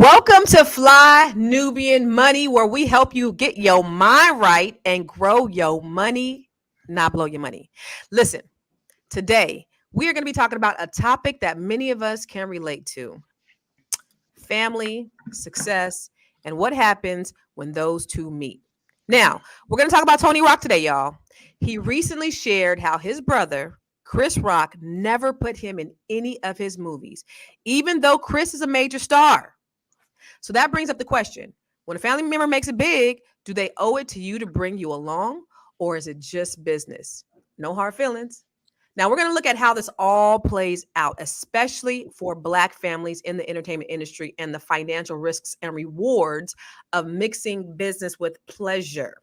Welcome to Fly Nubian Money, where we help you get your mind right and grow your money, not blow your money. Listen, today we are going to be talking about a topic that many of us can relate to: family, success, and what happens when those two meet. Now, we're going to talk about Tony Rock today, y'all. He recently shared how his brother, Chris Rock, never put him in any of his movies, even though Chris is a major star. So that brings up the question: when a family member makes it big, do they owe it to you to bring you along, or is it just business? No hard feelings. Now we're going to look at how this all plays out, especially for Black families in the entertainment industry and the financial risks and rewards of mixing business with pleasure.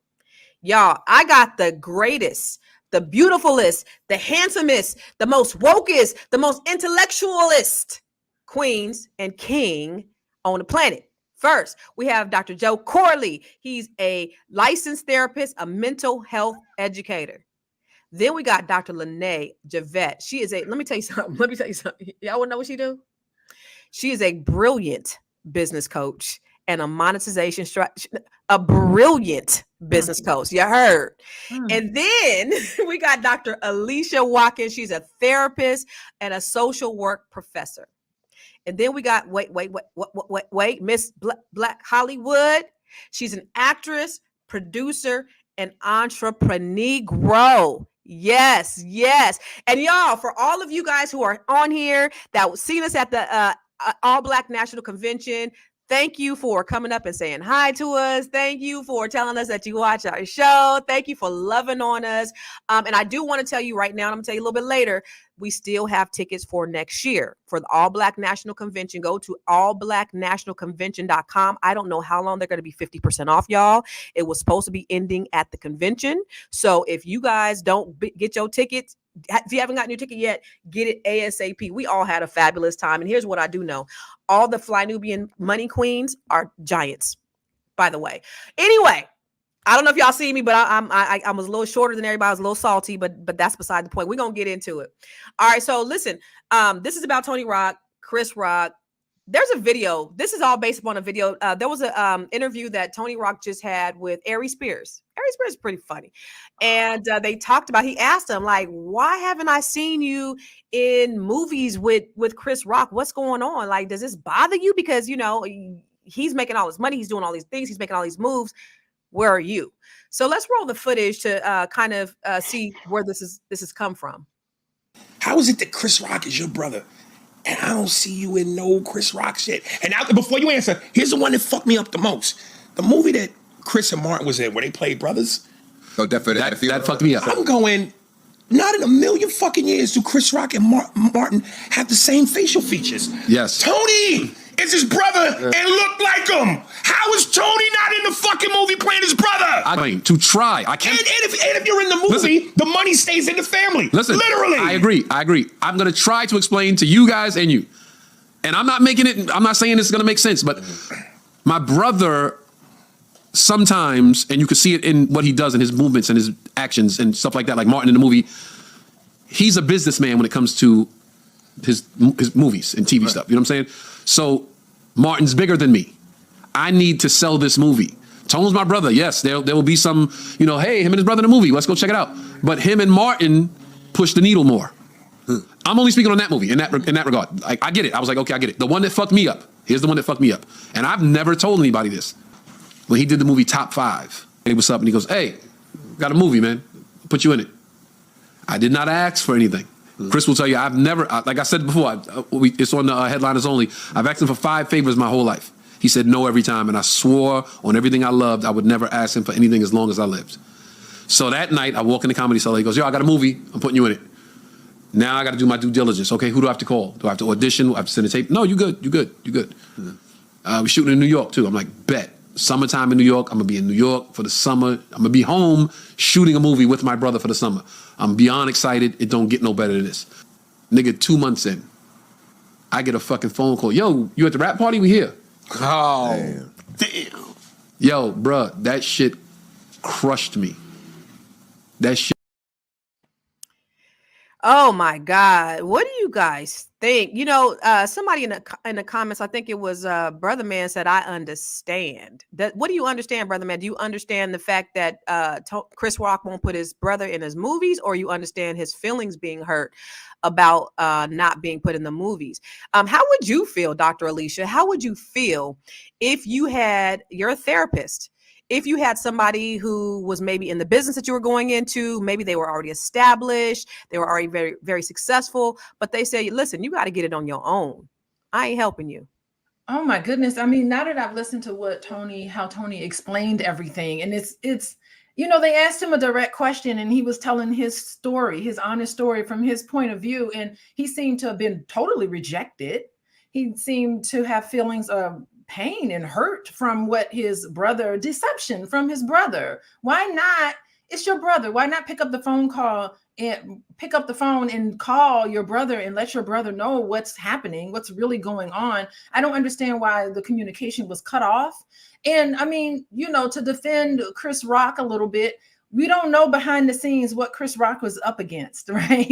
Y'all, I got the greatest, the beautifulest, the handsomest, the most wokest, the most intellectualist queens and king on the planet. First, we have Dr. Joe Corley. He's a licensed therapist, a mental health educator. Then we got Dr. Lene Javette. She is let me tell you something. Y'all want to know what she do? She is a brilliant business coach and a monetization strategy, a brilliant business coach. You heard. And then we got Dr. Alicia Watkins. She's a therapist and a social work professor. And then we got, wait, Miss Black Hollywood. She's an actress, producer, and entrepreneur. Yes. And y'all, for all of you guys who are on here that seen us at the All Black National Convention, thank you for coming up and saying hi to us. Thank you for telling us that you watch our show. Thank you for loving on us. And I do want to tell you right now, and I'm going to tell you a little bit later, we still have tickets for next year for the All Black National Convention. Go to allblacknationalconvention.com. I don't know how long they're going to be 50% off, y'all. It was supposed to be ending at the convention. So if you guys don't get your tickets, if you haven't gotten your ticket yet, get it ASAP. We all had a fabulous time. And here's what I do know. All the Fly Nubian Money queens are giants, by the way. Anyway, I don't know if y'all see me, but I was a little shorter than everybody. I was a little salty, but that's beside the point. We're going to get into it. All right. So listen, this is about Tony Rock, Chris Rock. There's a video. This is all based upon a video. There was an interview that Tony Rock just had with Ari Spears. Ari Spears is pretty funny. And they talked about, he asked him, like, why haven't I seen you in movies with Chris Rock? What's going on? Like, does this bother you? Because, you know, he's making all this money. He's doing all these things. He's making all these moves. Where are you? So let's roll the footage to kind of see where this has come from. How is it that Chris Rock is your brother and I don't see you in no Chris Rock shit? And now, before you answer, here's the one that fucked me up the most. The movie that Chris and Martin was in, where they played brothers. Oh, definitely. That fucked me up. I'm going, not in a million fucking years do Chris Rock and Martin have the same facial features. Yes. Tony is his brother and look like him. How is Tony not in the fucking movie playing his brother? I mean, to try. I can't. And if you're in the movie, the money stays in the family. Listen, literally. I agree. I'm going to try to explain to you guys and you. And I'm not saying this is going to make sense, but my brother sometimes, and you can see it in what he does in his movements and his actions and stuff like that, like Martin in the movie, he's a businessman when it comes to his movies and TV stuff. You know what I'm saying? So Martin's bigger than me. I need to sell this movie. Tone's my brother. Yes, there will be some, you know, hey, him and his brother in the movie. Let's go check it out. But him and Martin push the needle more. I'm only speaking on that movie in that regard. I get it. I was like, okay, I get it. The one that fucked me up. Here's the one that fucked me up. And I've never told anybody this. When he did the movie Top 5, hey, what's up? And he goes, hey, got a movie, man. Put you in it. I did not ask for anything. Chris will tell you, I've never, like I said before, it's on the headliners only. I've asked him for 5 favors my whole life. He said no every time, and I swore on everything I loved I would never ask him for anything as long as I lived. So that night, I walk in the comedy cellar. He goes, yo, I got a movie. I'm putting you in it. Now I got to do my due diligence. Okay, who do I have to call? Do I have to audition? Do I have to send a tape? No, you good. We're shooting in New York, too. I'm like, bet. Summertime in New York. I'm going to be in New York for the summer. I'm going to be home shooting a movie with my brother for the summer. I'm beyond excited. It don't get no better than this. Nigga, 2 months in, I get a fucking phone call. Yo, you at the rap party? We here. Oh, damn. Yo, bruh, that shit crushed me. That shit. Oh my God. What do you guys think? Somebody in the comments, I think it was Brother Man said, I understand. That what do you understand, Brother Man? Do you understand the fact that Chris Rock won't put his brother in his movies, or you understand his feelings being hurt about not being put in the movies? How would you feel, Dr. Alicia? How would you feel if you had your therapist? If you had somebody who was maybe in the business that you were going into, maybe they were already established, they were already very, very successful, but they say, listen, you got to get it on your own. I ain't helping you. Oh my goodness. I mean, now that I've listened to how Tony explained everything, and they asked him a direct question and he was telling his story, his honest story from his point of view. And he seemed to have been totally rejected. He seemed to have feelings of pain and hurt from deception from his brother. Why not? It's your brother. Why not pick up the phone and call your brother and let your brother know what's happening, what's really going on? I don't understand why the communication was cut off. And I mean, to defend Chris Rock a little bit, we don't know behind the scenes what Chris Rock was up against, right?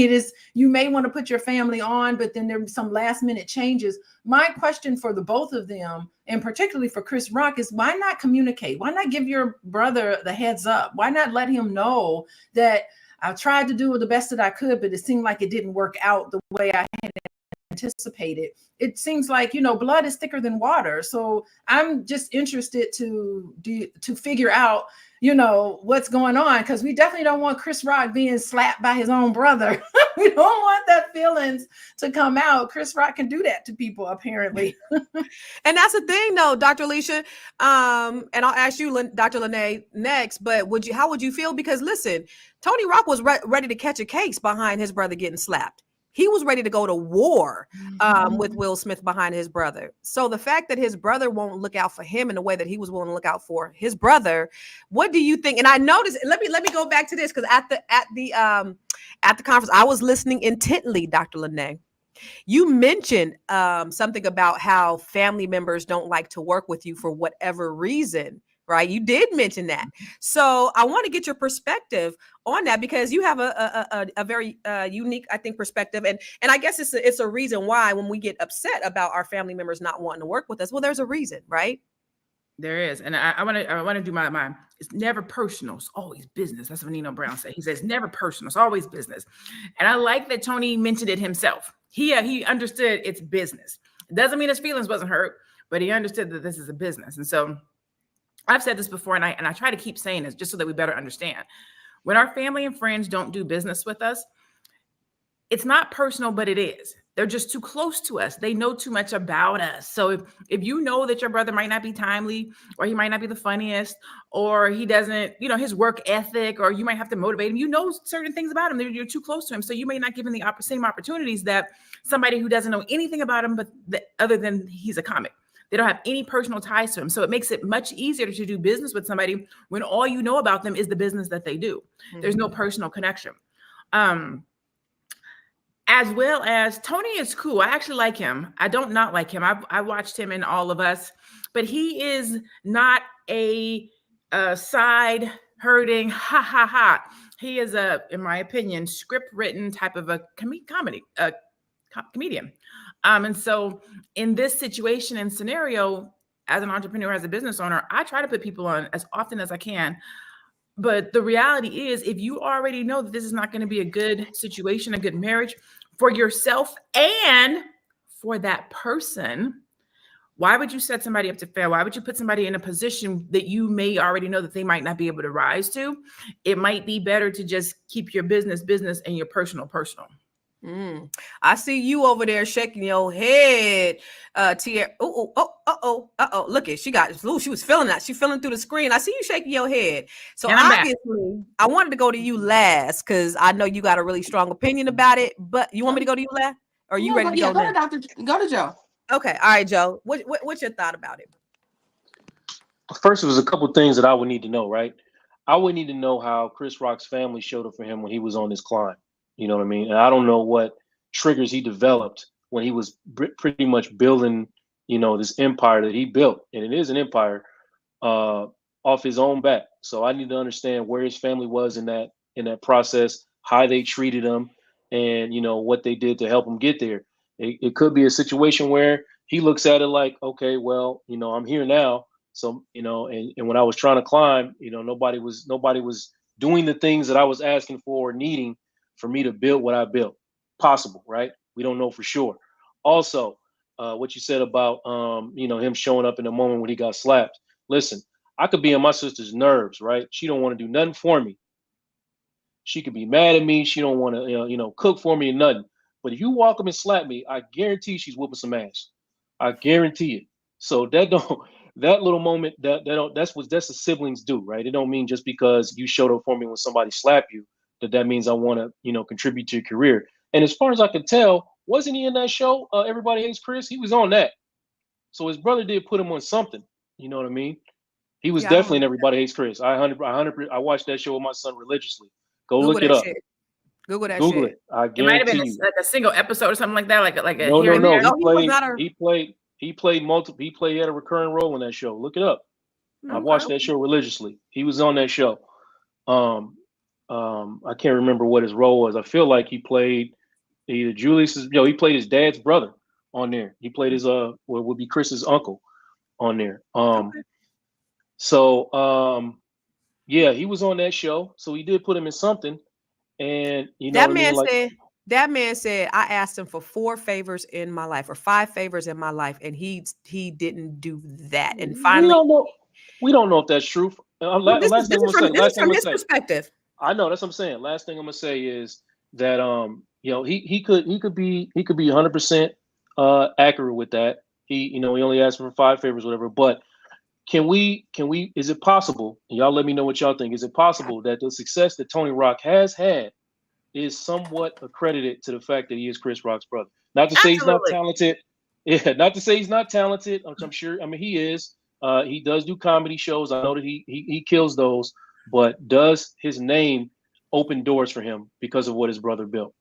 You may want to put your family on, but then there's some last minute changes. My question for the both of them, and particularly for Chris Rock, is why not communicate? Why not give your brother the heads up? Why not let him know that I tried to do the best that I could, but it seemed like it didn't work out the way I had anticipated? It seems like, blood is thicker than water. So I'm just interested to figure out, what's going on, because we definitely don't want Chris Rock being slapped by his own brother. We don't want that feelings to come out. Chris Rock can do that to people, apparently. And that's the thing, though, Dr. Alicia. And I'll ask you, Dr. Lene, next. But how would you feel? Because listen, Tony Rock was ready to catch a case behind his brother getting slapped. He was ready to go to war with Will Smith behind his brother. So the fact that his brother won't look out for him in the way that he was willing to look out for his brother, what do you think? And I noticed. Let me go back to this, because at the conference, I was listening intently, Dr. Lene. You mentioned something about how family members don't like to work with you for whatever reason, right? You did mention that. So I want to get your perspective on that, because you have a very unique, I think, perspective. And I guess it's a reason why when we get upset about our family members not wanting to work with us, well, there's a reason, right? There is. And I want to do my it's never personal. It's always business. That's what Nino Brown said. He says, never personal. It's always business. And I like that Tony mentioned it himself. He understood it's business. It doesn't mean his feelings wasn't hurt, but he understood that this is a business. And so I've said this before, and I try to keep saying this just so that we better understand. When our family and friends don't do business with us, it's not personal, but it is. They're just too close to us. They know too much about us. So if you know that your brother might not be timely, or he might not be the funniest, or he doesn't, his work ethic, or you might have to motivate him, certain things about him that you're too close to him. So you may not give him the same opportunities that somebody who doesn't know anything about him, other than he's a comic. They don't have any personal ties to him. So it makes it much easier to do business with somebody when all you know about them is the business that they do. Mm-hmm. There's no personal connection. As well as Tony is cool. I actually like him. I don't not like him. I watched him in All of Us, but he is not a side hurting, ha ha ha. He is in my opinion, script written type of a comedian. And so in this situation and scenario, as an entrepreneur, as a business owner, I try to put people on as often as I can. But the reality is, if you already know that this is not going to be a good situation, a good marriage for yourself and for that person, why would you set somebody up to fail? Why would you put somebody in a position that you may already know that they might not be able to rise to? It might be better to just keep your business and your personal. I see you over there shaking your head, Tia. Look at she was feeling that. She feeling through the screen. I see you shaking your head. So obviously, I wanted to go to you last because I know you got a really strong opinion about it. But you want me to go to you last? Or are you ready to go? Go to Joe. Okay, all right, Joe. What's your thought about it? First, there's a couple things that I would need to know, right? I would need to know how Chris Rock's family showed up for him when he was on his climb. You know what I mean? And I don't know what triggers he developed when he was pretty much building, this empire that he built. And it is an empire off his own back. So I need to understand where his family was in that process, how they treated him, and what they did to help him get there. It could be a situation where he looks at it like, okay, well, I'm here now. So, and when I was trying to climb, nobody was doing the things that I was asking for or needing for me to build what I built. Possible, right? We don't know for sure. Also, what you said about him showing up in the moment when he got slapped. Listen, I could be on my sister's nerves, right? She don't want to do nothing for me. She could be mad at me. She don't want to cook for me or nothing. But if you walk up and slap me, I guarantee she's whooping some ass. I guarantee it. So that little moment that's what the siblings do, right? It don't mean just because you showed up for me when somebody slapped you that means I want to contribute to your career. And as far as I can tell, wasn't he in that show? Everybody Hates Chris. He was on that. So his brother did put him on something. You know what I mean? He was definitely in Everybody Hates Chris. I watched that show with my son religiously. Go look it up. Shit. Google that Google shit. it. I It might have been guarantee you. like a single episode or something like that, like a No. here and there. He played multiple. He had a recurring role in that show. Look it up. I watched that show religiously. He was on that show. I can't remember what his role was. I feel like he played either Julius's. He played his dad's brother on there. He played his what would be Chris's uncle on there. So yeah, he was on that show. So he did put him in something. And that man said, I asked him for 4 favors in my life or 5 favors in my life, and he didn't do that. And finally, we don't know if that's true. This is from his perspective. I know, that's what I'm saying. Last thing I'm gonna say is that he could be 100% accurate with that. He only asked for 5 favors, whatever. But can we? Is it possible? And y'all let me know what y'all think. Is it possible that the success that Tony Rock has had is somewhat accredited to the fact that he is Chris Rock's brother? Not to say he's not talented. Yeah, not to say he's not talented. I'm sure. I mean, he is. He does do comedy shows. I know that he kills those. But does his name open doors for him because of what his brother built?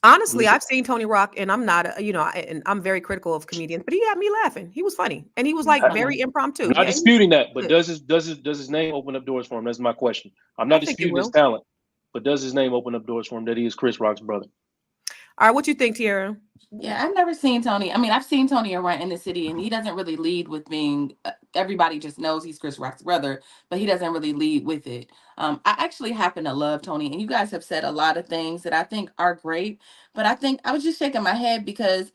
Honestly, I've seen Tony Rock, and I'm not, and I'm very critical of comedians, but he had me laughing. He was funny, and he was like very impromptu. I'm not disputing that, but does his name open up doors for him? That's my question. I'm not disputing his talent, but does his name open up doors for him that he is Chris Rock's brother? All right, what you think, Tiara? Yeah, I've never seen Tony. I mean, I've seen Tony around in the city, and he doesn't really lead with being. Everybody just knows he's Chris Rock's brother, but he doesn't really lead with it. I actually happen to love Tony, and you guys have said a lot of things that I think are great. But I think I was just shaking my head because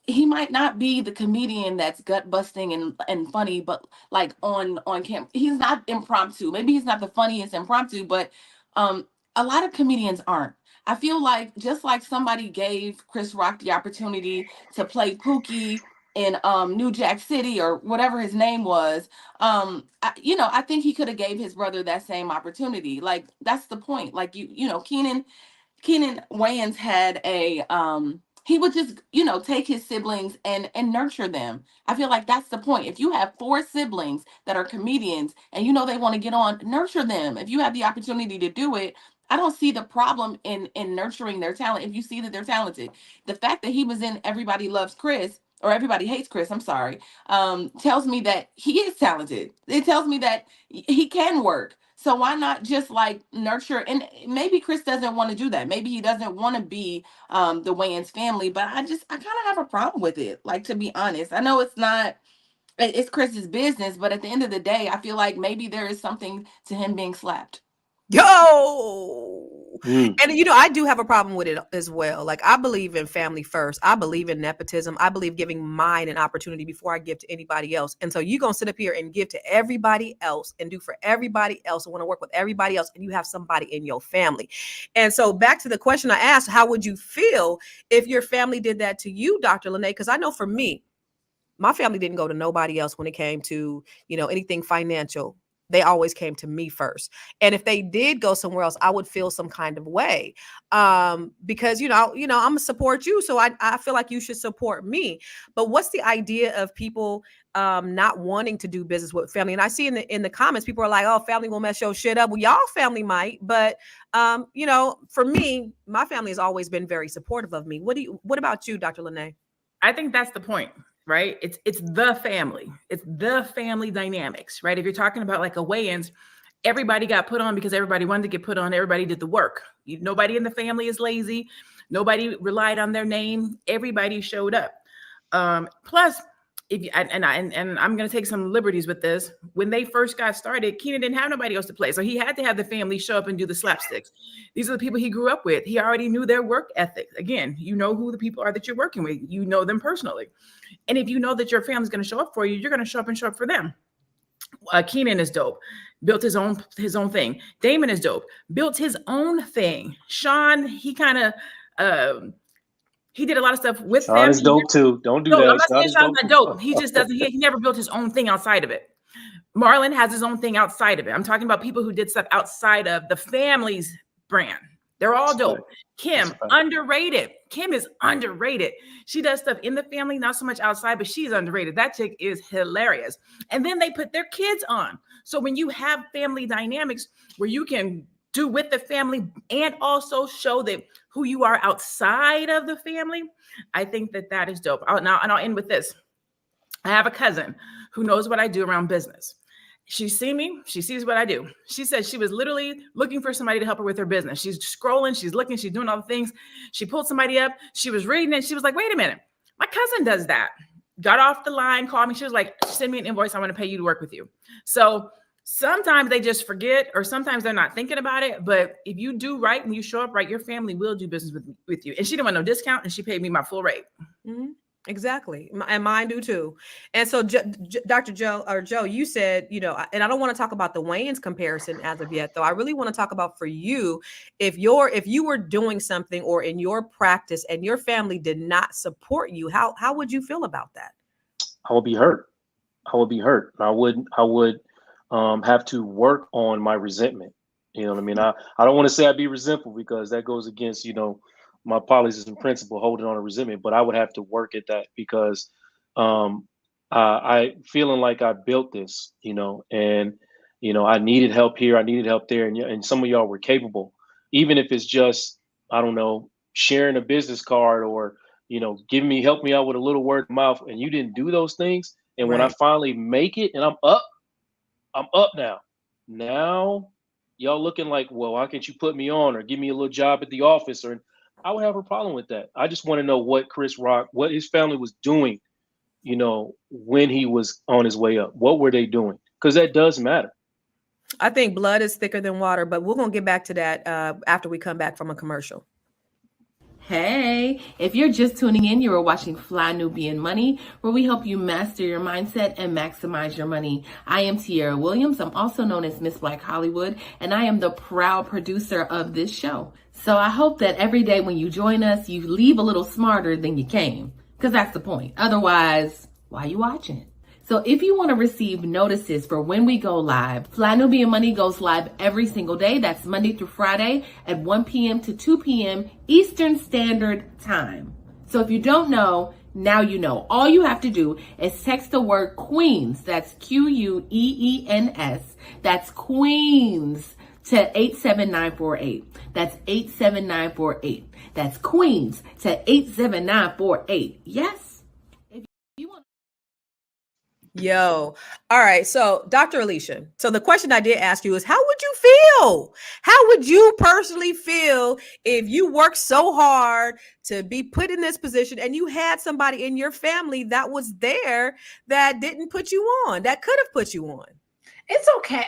he might not be the comedian that's gut busting and funny, but like on camera, he's not impromptu. Maybe he's not the funniest impromptu, but a lot of comedians aren't. I feel like just like somebody gave Chris Rock the opportunity to play Pookie in New Jack City or whatever his name was, I think he could have gave his brother that same opportunity. Like that's the point. Like Keenan Wayans had a he would just take his siblings and nurture them. I feel like that's the point. If you have 4 siblings that are comedians and they want to get on, nurture them. If you have the opportunity to do it, I don't see the problem in nurturing their talent if you see that they're talented. The fact that he was in Everybody Loves Chris or Everybody Hates Chris, I'm sorry, tells me that he is talented. It tells me that he can work. So why not just like nurture? And maybe Chris doesn't want to do that. Maybe he doesn't want to be the Wayans family, but I kind of have a problem with it. Like, to be honest, I know it's Chris's business, but at the end of the day, I feel like maybe there is something to him being slapped. And I do have a problem with it as well. Like, I believe in family first. I believe in nepotism. I believe giving mine an opportunity before I give to anybody else. And so you're gonna sit up here and give to everybody else and do for everybody else and want to work with everybody else, and you have somebody in your family. And so back to the question I asked, how would you feel if your family did that to you, Dr. Lene? Because I know for me, my family didn't go to nobody else when it came to anything financial. They always came to me first. And if they did go somewhere else, I would feel some kind of way because, I'm gonna support you. So I feel like you should support me. But what's the idea of people not wanting to do business with family? And I see in the comments, people are like, oh, family will mess your shit up. Well, y'all family might, but for me, my family has always been very supportive of me. What about you, Dr. Lene? I think that's the point. Right? It's the family. It's the family dynamics, right? If you're talking about like a Wayans, everybody got put on because everybody wanted to get put on. Everybody did the work. Nobody in the family is lazy. Nobody relied on their name. Everybody showed up. Plus, if you, and I'm going to take some liberties with this. When they first got started, Keenan didn't have nobody else to play, so he had to have the family show up and do the slapsticks. These are the people he grew up with. He already knew their work ethic. Again, you know who the people are that you're working with. You know them personally, and if you know that your family's going to show up for you, you're going to show up for them. Keenan is dope. Built his own thing. Damon is dope. Built his own thing. Sean, he kind of he did a lot of stuff with Sean them. is dope too. Don't do No, that. I'm not saying Sean's not dope. too. He just doesn't. He never built his own thing outside of it. Marlon has his own thing outside of it. I'm talking about people who did stuff outside of the family's brand. They're all dope. Kim, underrated. Kim is underrated. She does stuff in the family, not so much outside, but she's underrated. That chick is hilarious. And then they put their kids on. So when you have family dynamics where you can do with the family and also show that who you are outside of the family, I think that is dope. I'll end with this. I have a cousin who knows what I do around business. She's seen me. She sees what I do. She said she was literally looking for somebody to help her with her business. She's scrolling. She's looking. She's doing all the things. She pulled somebody up. She was reading it. She was like, wait a minute. My cousin does that. Got off the line, called me. She was like, send me an invoice. I want to pay you to work with you. So sometimes they just forget, or sometimes they're not thinking about it. But if you do right and you show up right, your family will do business with you. And she didn't want no discount, and she paid me my full rate. Mm-hmm. Exactly. And mine do too. And so Dr. Joe, you said, and I don't want to talk about the Wayans comparison as of yet, though. I really want to talk about for you, if you were doing something or in your practice and your family did not support you, how would you feel about that? I would be hurt. I would have to work on my resentment. You know what I mean? I don't want to say I'd be resentful, because that goes against, my policies and principle, holding on to resentment, but I would have to work at that, because I feeling like I built this, and I needed help here, I needed help there, and some of y'all were capable, even if it's just, I don't know, sharing a business card, or help me out with a little word of mouth, and you didn't do those things. And when I finally make it and I'm up now. Now y'all looking like, well, why can't you put me on or give me a little job at the office? Or I would have a problem with that. I just want to know what Chris Rock, what his family was doing, when he was on his way up. What were they doing? Because that does matter. I think blood is thicker than water, but we're going to get back to that after we come back from a commercial. Hey, if you're just tuning in, you are watching Fly Nubian Money, where we help you master your mindset and maximize your money. I am Tierra Williams. I'm also known as Miss Black Hollywood, and I am the proud producer of this show. So I hope that every day when you join us, you leave a little smarter than you came, because that's the point. Otherwise, why are you watching? So if you want to receive notices for when we go live, Fly Nubian Money goes live every single day. That's Monday through Friday at 1 p.m. to 2 p.m. Eastern Standard Time. So if you don't know, now you know. All you have to do is text the word Queens. That's Queens. That's Queens to 87948. That's 87948. That's Queens to 87948. Yes? If you want. Yo. All right. So, Dr. Alicia, so the question I did ask you is, how would you feel? How would you personally feel if you worked so hard to be put in this position and you had somebody in your family that was there that didn't put you on, that could have put you on? It's okay.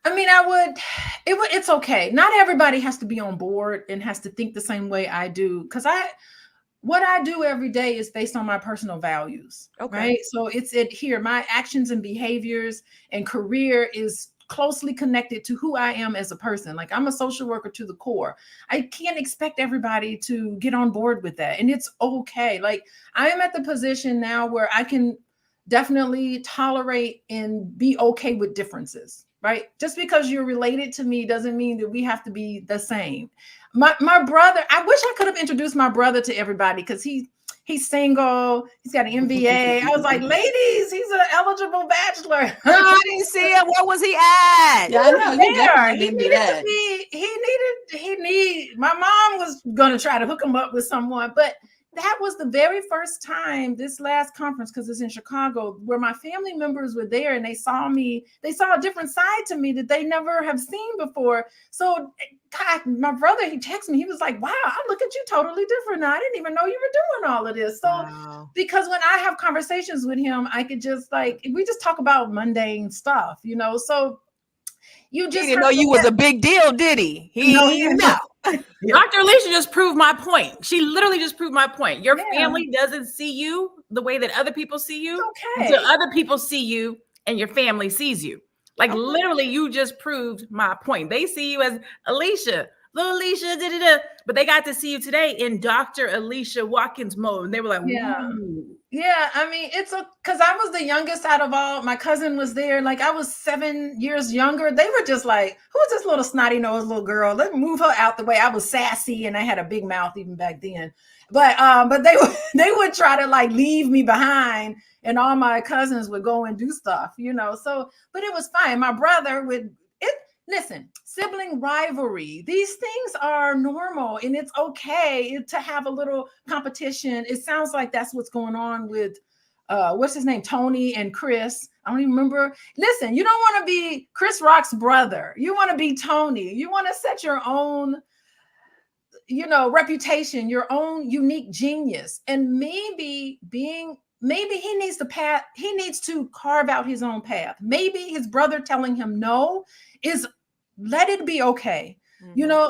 It's okay. Not everybody has to be on board and has to think the same way I do. Because what I do every day is based on my personal values. Okay. Right. So it's here. My actions and behaviors and career is closely connected to who I am as a person. Like, I'm a social worker to the core. I can't expect everybody to get on board with that. And it's okay. Like, I am at the position now where I can definitely tolerate and be okay with differences. Right. Just because you're related to me doesn't mean that we have to be the same. My brother, I wish I could have introduced my brother to everybody, because he's single. He's got an MBA. I was like, ladies, he's an eligible bachelor. No, I didn't see it. Where was he at? Yeah, I know. You definitely didn't do that. My mom was going to try to hook him up with someone, but that was the very first time, this last conference, because it's in Chicago, where my family members were there and they saw a different side to me that they never have seen before. So God, my brother, he texted me. He was like, wow, I look at you totally different now. I didn't even know you were doing all of this. So, Wow. because when I have conversations with him, I could just we just talk about mundane stuff, so you He just didn't have know to you was a big deal, did he? No, he He didn't know. Yeah. Dr. Alicia just proved my point. She literally just proved my point. Your Yeah. family doesn't see you the way that other people see you It's until okay. other people see you and your family sees you. Like Okay. literally, you just proved my point. They see you as Alicia, little Alicia, da-da-da, but they got to see you today in Dr. Alicia Watkins mode. And they were like, Yeah. ooh. Yeah, I mean, because I was the youngest out of all. My cousin was there. Like, I was 7 years younger. They were just like, who's this little snotty nosed little girl? Let's move her out the way. I was sassy and I had a big mouth even back then. But they would try to leave me behind, and all my cousins would go and do stuff, So, but it was fine. My brother would listen, sibling rivalry, these things are normal, and it's okay to have a little competition. It sounds like that's what's going on with what's his name, Tony and Chris. I don't even remember. Listen, you don't want to be Chris Rock's brother. You want to be Tony. You want to set your own reputation, your own unique genius. And maybe he needs to carve out his own path. Maybe his brother telling him no is let it be okay.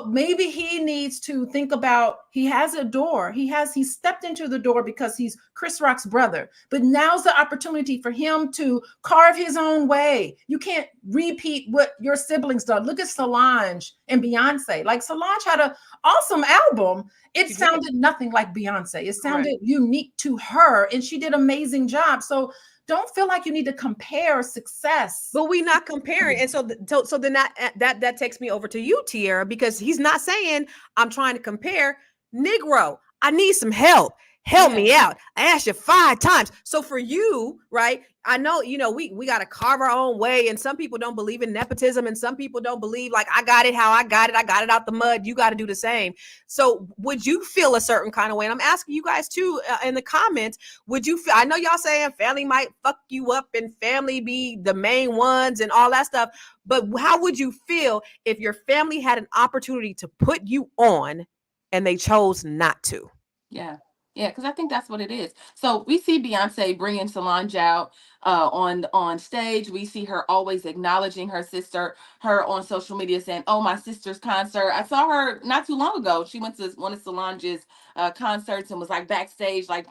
Maybe he needs to think about, he has a door. He stepped into the door because he's Chris Rock's brother, but now's the opportunity for him to carve his own way. You can't repeat what your siblings done. Look at Solange and Beyonce. Like, Solange had an awesome album. It sounded nothing like Beyonce. It sounded unique to her, and she did an amazing job. So don't feel like you need to compare success. But we not comparing. And so then that takes me over to you, Tierra, because he's not saying I'm trying to compare. Negro, I need some help. Help me out. I asked you 5 times. So for you, right? I know, we got to carve our own way. And some people don't believe in nepotism. And some people don't believe I got it how I got it. I got it out the mud. You got to do the same. So would you feel a certain kind of way? And I'm asking you guys too in the comments, would you feel, I know y'all saying family might fuck you up and family be the main ones and all that stuff. But how would you feel if your family had an opportunity to put you on and they chose not to? Yeah. Yeah, because I think that's what it is. So we see Beyonce bringing Solange out on stage. We see her always acknowledging her sister, her on social media saying, oh, my sister's concert. I saw her not too long ago. She went to one of Solange's concerts and was backstage, I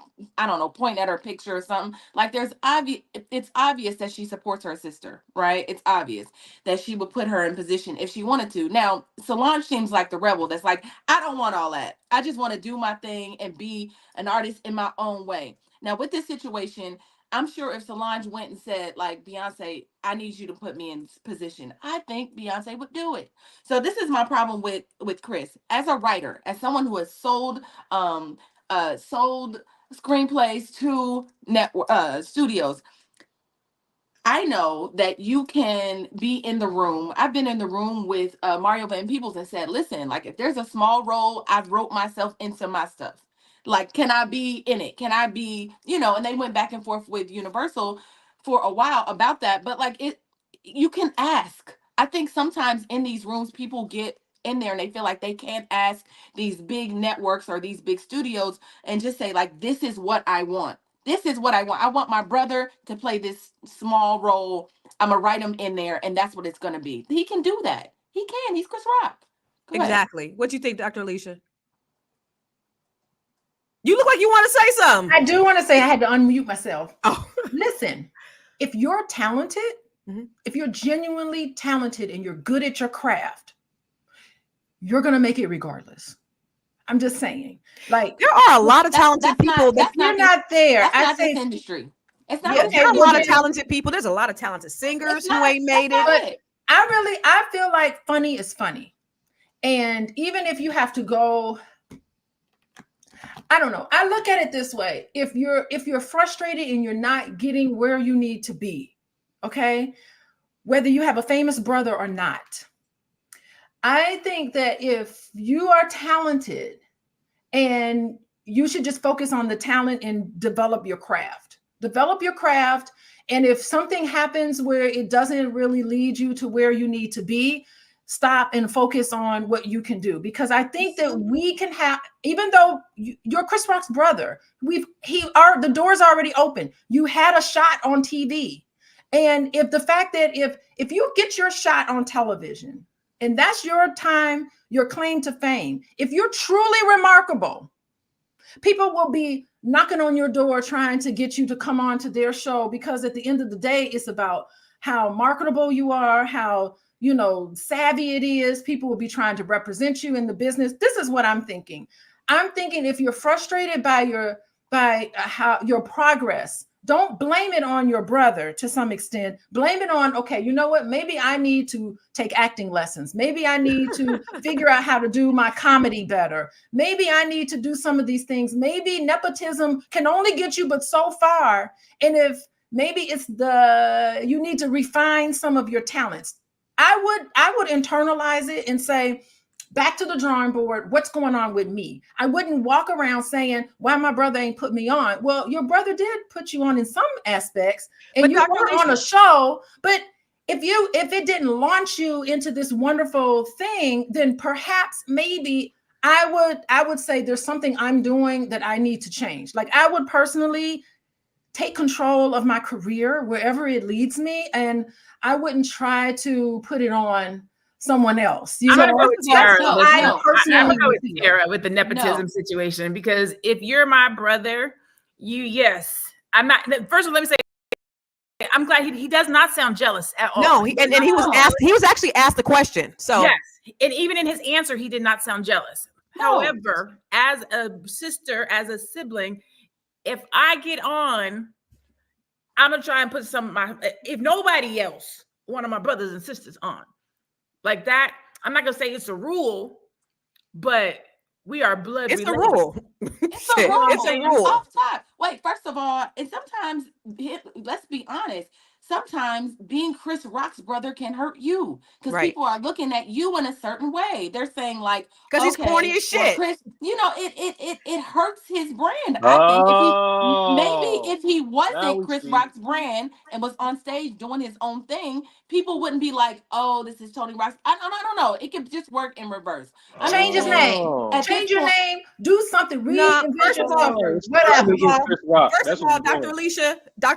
don't know, pointing at her picture or something. It's obvious that she supports her sister, right? It's obvious that she would put her in position if she wanted to. Now, Solange seems like the rebel that's I don't want all that. I just want to do my thing and be an artist in my own way. Now, with this situation, I'm sure if Solange went and said, Beyonce, I need you to put me in position, I think Beyonce would do it. So this is my problem with Chris. As a writer, as someone who has sold screenplays to studios, I know that you can be in the room. I've been in the room with Mario Van Peebles and said, listen, if there's a small role, I've wrote myself into my stuff. Can I be in it? Can I be, and they went back and forth with Universal for a while about that. But you can ask. I think sometimes in these rooms, people get in there and they feel like they can't ask these big networks or these big studios and just say, this is what I want. This is what I want. I want my brother to play this small role. I'm going to write him in there, and that's what it's going to be. He can do that. He can. He's Chris Rock. Go ahead. Exactly. What do you think, Dr. Alicia? You look like you want to say something. I do want to say I had to unmute myself. Oh. Listen, if you're talented, if you're genuinely talented and you're good at your craft, you're going to make it regardless. I'm just saying. There are a lot of talented people that you're not there. That's not this industry. It's not. There are a lot of talented people. There's a lot of talented singers who ain't made it. But I feel like funny is funny. And even if you have to go, I don't know. I look at it this way. If you're frustrated and you're not getting where you need to be, okay, whether you have a famous brother or not, I think that if you are talented, and you should just focus on the talent and develop your craft. And if something happens where it doesn't really lead you to where you need to be, stop and focus on what you can do, because I think that we can have, even though you're Chris Rock's brother, the door's already open. You had a shot on TV. And if the fact that if you get your shot on television and that's your time, your claim to fame, if you're truly remarkable, people will be knocking on your door trying to get you to come on to their show, because at the end of the day, it's about how marketable you are, how, you know, savvy it is. People will be trying to represent you in the business. This is what I'm thinking. I'm thinking if you're frustrated by your progress, don't blame it on your brother to some extent. Blame it on, okay, you know what? Maybe I need to take acting lessons. Maybe I need to figure out how to do my comedy better. Maybe I need to do some of these things. Maybe nepotism can only get you but so far. And if maybe it's you need to refine some of your talents. I would internalize it and say, back to the drawing board. What's going on with me? I wouldn't walk around saying, why my brother ain't put me on. Well, your brother did put you on in some aspects, and you were on a show. But if it didn't launch you into this wonderful thing, then perhaps maybe I would say there's something I'm doing that I need to change. Like, I would personally take control of my career wherever it leads me, and I wouldn't try to put it on someone else. I'm gonna go with Tiara. I'm gonna go with Tiara with the nepotism situation, because if you're my brother, I'm not. First of all, let me say, I'm glad he does not sound jealous at all. No, and he was asked. He was actually asked the question. So yes, and even in his answer, he did not sound jealous. No. However, as a sister, as a sibling, if I get on, I'm gonna try and put if nobody else, one of my brothers and sisters on. Like that, I'm not gonna say it's a rule, but we are blood. It's a rule. It's a rule. It's a rule. Off top. Wait, first of all, and sometimes, let's be honest, sometimes being Chris Rock's brother can hurt you, because people are looking at you in a certain way. They're saying like, because he's corny as shit. Chris, you know, it hurts his brand. I think if he wasn't Chris Rock's brand and was on stage doing his own thing, people wouldn't be like, oh, this is Tony Rock's. I don't know. It could just work in reverse. Change his name. Change your name. Do something. First of all, Dr.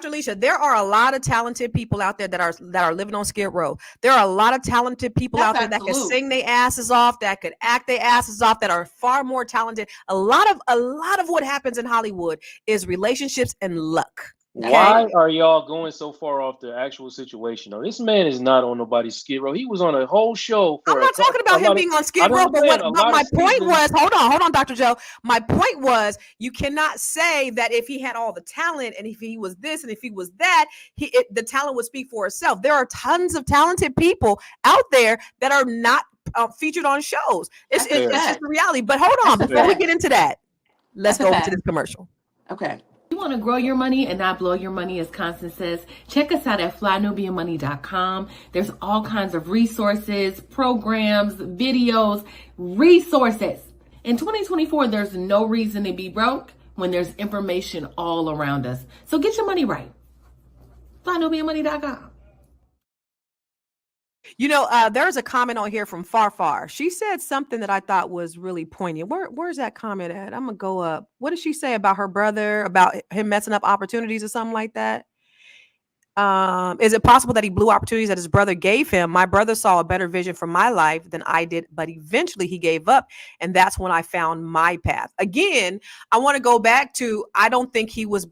Alicia, there are a lot of talented people out there that are living on Skid Row. There are a lot of talented people out there that can sing their asses off, that could act their asses off, that are far more talented. A lot of what happens in Hollywood is relationships and luck. Okay? Why are y'all going so far off the actual situation? Though this man is not on nobody's Skid Row. He was on a whole show. I'm not talking about him being on Skid Row, but my point was, hold on, Dr. Joe. My point was, you cannot say that if he had all the talent and if he was this and if he was that, the talent would speak for itself. There are tons of talented people out there that are not featured on shows. It's just the reality. But hold on, before we get into that, let's go over to this commercial. Okay. You want to grow your money and not blow your money, as Constance says? Check us out at flynubianmoney.com. There's all kinds of resources, programs, videos, resources. In 2024, there's no reason to be broke when there's information all around us. So get your money right. flynubianmoney.com. You know, there's a comment on here from Far. She said something that I thought was really poignant. Where's that comment at? I'm going to go up. What did she say about her brother, about him messing up opportunities or something like that? Is it possible that he blew opportunities that his brother gave him? My brother saw a better vision for my life than I did, but eventually he gave up. And that's when I found my path. Again, I want to go back to, I don't think he was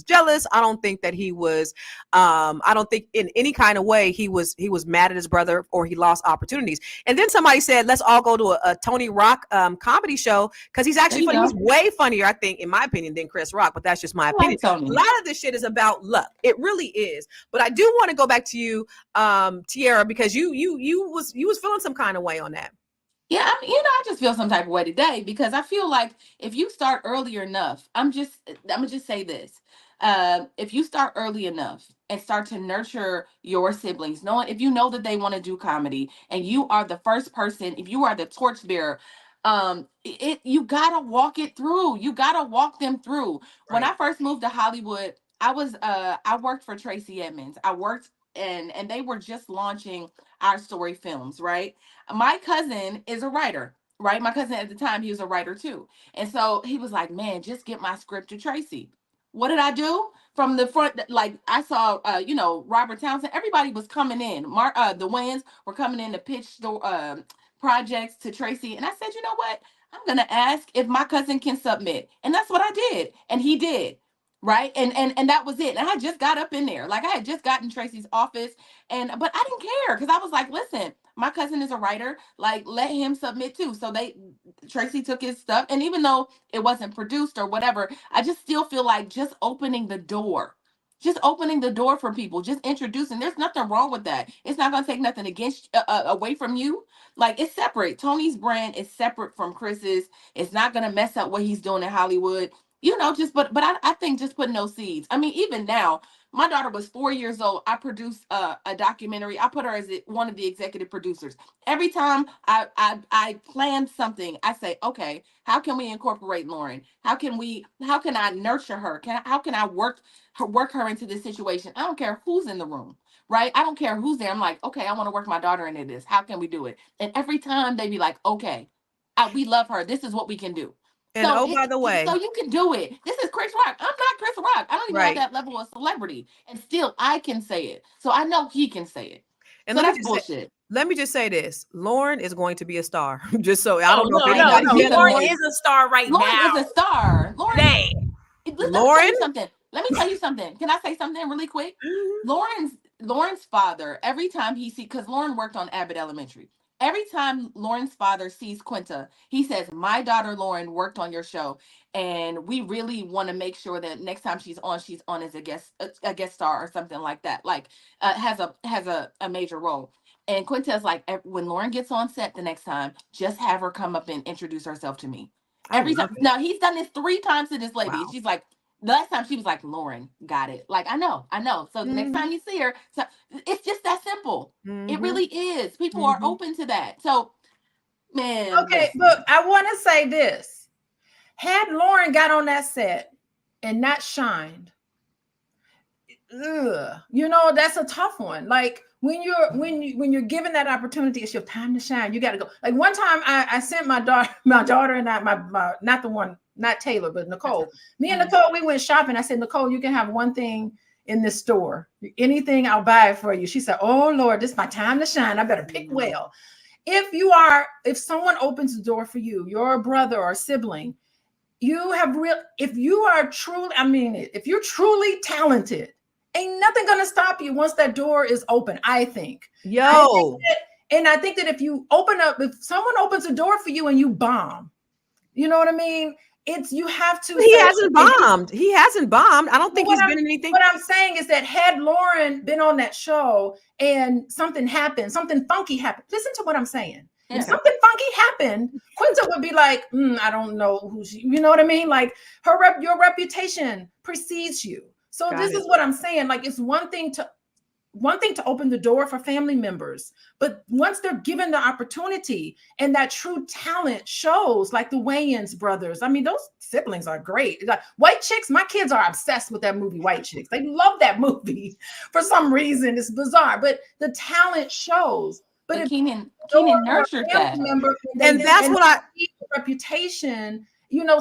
jealous. I don't think that he was, I don't think in any kind of way he was mad at his brother or he lost opportunities. And then somebody said, let's all go to a Tony Rock comedy show, because he's actually funny. He's way funnier, I think, in my opinion, than Chris Rock, but that's just my opinion. A lot of this shit is about luck. It really is. But I do want to go back to you, Tiara, because you was feeling some kind of way on that. Yeah, I just feel some type of way today, because I feel like if you start early enough, I'm gonna just say this. If you start early enough and start to nurture your siblings, if you know that they want to do comedy and you are the first person, if you are the torchbearer, you gotta walk it through. You gotta walk them through. Right. When I first moved to Hollywood, I worked for Tracy Edmonds. I worked and they were just launching our story films, right? My cousin is a writer, right? My cousin at the time, he was a writer too. And so he was like, man, just get my script to Tracy. What did I do? From the front, like I saw, Robert Townsend, everybody was coming in. The Wayans were coming in to pitch the projects to Tracy. And I said, you know what? I'm going to ask if my cousin can submit. And that's what I did. And he did. Right. And that was it. And I just got up in there. Like I had just gotten Tracy's office. But I didn't care because I was like, listen, my cousin is a writer. Like, let him submit too. So Tracy took his stuff. And even though it wasn't produced or whatever, I just still feel like just opening the door. Just opening the door for people, just introducing. There's nothing wrong with that. It's not going to take nothing against away from you. Like, it's separate. Tony's brand is separate from Chris's. It's not going to mess up what he's doing in Hollywood. But I think just putting those seeds. I mean, even now, my daughter was 4 years old. I produced a documentary. I put her as one of the executive producers. Every time I plan something, I say, okay, how can we incorporate Lauren? How can I nurture her? How can I work her into this situation? I don't care who's in the room, right? I don't care who's there. I'm like, okay, I want to work my daughter into this. How can we do it? And every time they be like, okay, we love her. This is what we can do. And by the way, so you can do it. This is Chris Rock. I'm not Chris Rock. I don't even have that level of celebrity, and still I can say it. So I know he can say it. And so that's bullshit. Let me just say this: Lauren is going to be a star. Just so I don't know. No. Lauren is a star right now. Lauren is a star. Lauren. Let me tell you something. Can I say something really quick? Lauren's father. Every time because Lauren worked on Abbott Elementary. Every time Lauren's father sees Quinta, he says, my daughter Lauren worked on your show. And we really want to make sure that next time she's on as a guest star or something like that. Like has a major role. And Quinta's like, when Lauren gets on set the next time, just have her come up and introduce herself to me. Every time. Now he's done this 3 times to this lady. Wow. She's like, the last time she was like, Lauren, got it. Like, I know. So the next time you see her, so it's just that simple. It really is. People are open to that. So, man. Okay, but I want to say this. Had Lauren got on that set and not shined, that's a tough one. Like, when you're given that opportunity, it's your time to shine. You got to go. Like, one time I sent my daughter and my not the one, not Taylor, but Nicole. Me and Nicole, we went shopping. I said, Nicole, you can have one thing in this store. Anything, I'll buy it for you. She said, oh Lord, this is my time to shine. I better pick well. If someone opens the door for you, your brother or sibling, if you're truly talented, ain't nothing gonna stop you once that door is open, I think. I think that if someone opens a door for you and you bomb, you know what I mean? You have to. He hasn't bombed. I don't think he's been in anything. What I'm saying is that had Lauren been on that show and something happened, something funky happened. Listen to what I'm saying. Yeah. If something funky happened, Quinta would be like, I don't know who she, you know what I mean? Like your reputation precedes you. So this is what I'm saying. Like, it's one thing to open the door for family members, but once they're given the opportunity and that true talent shows, like the Wayans brothers, I mean, those siblings are great. Like White Chicks, my kids are obsessed with that movie, White Chicks. They love that movie for some reason. It's bizarre, but the talent shows. But Keenan nurtured that. And that's what reputation,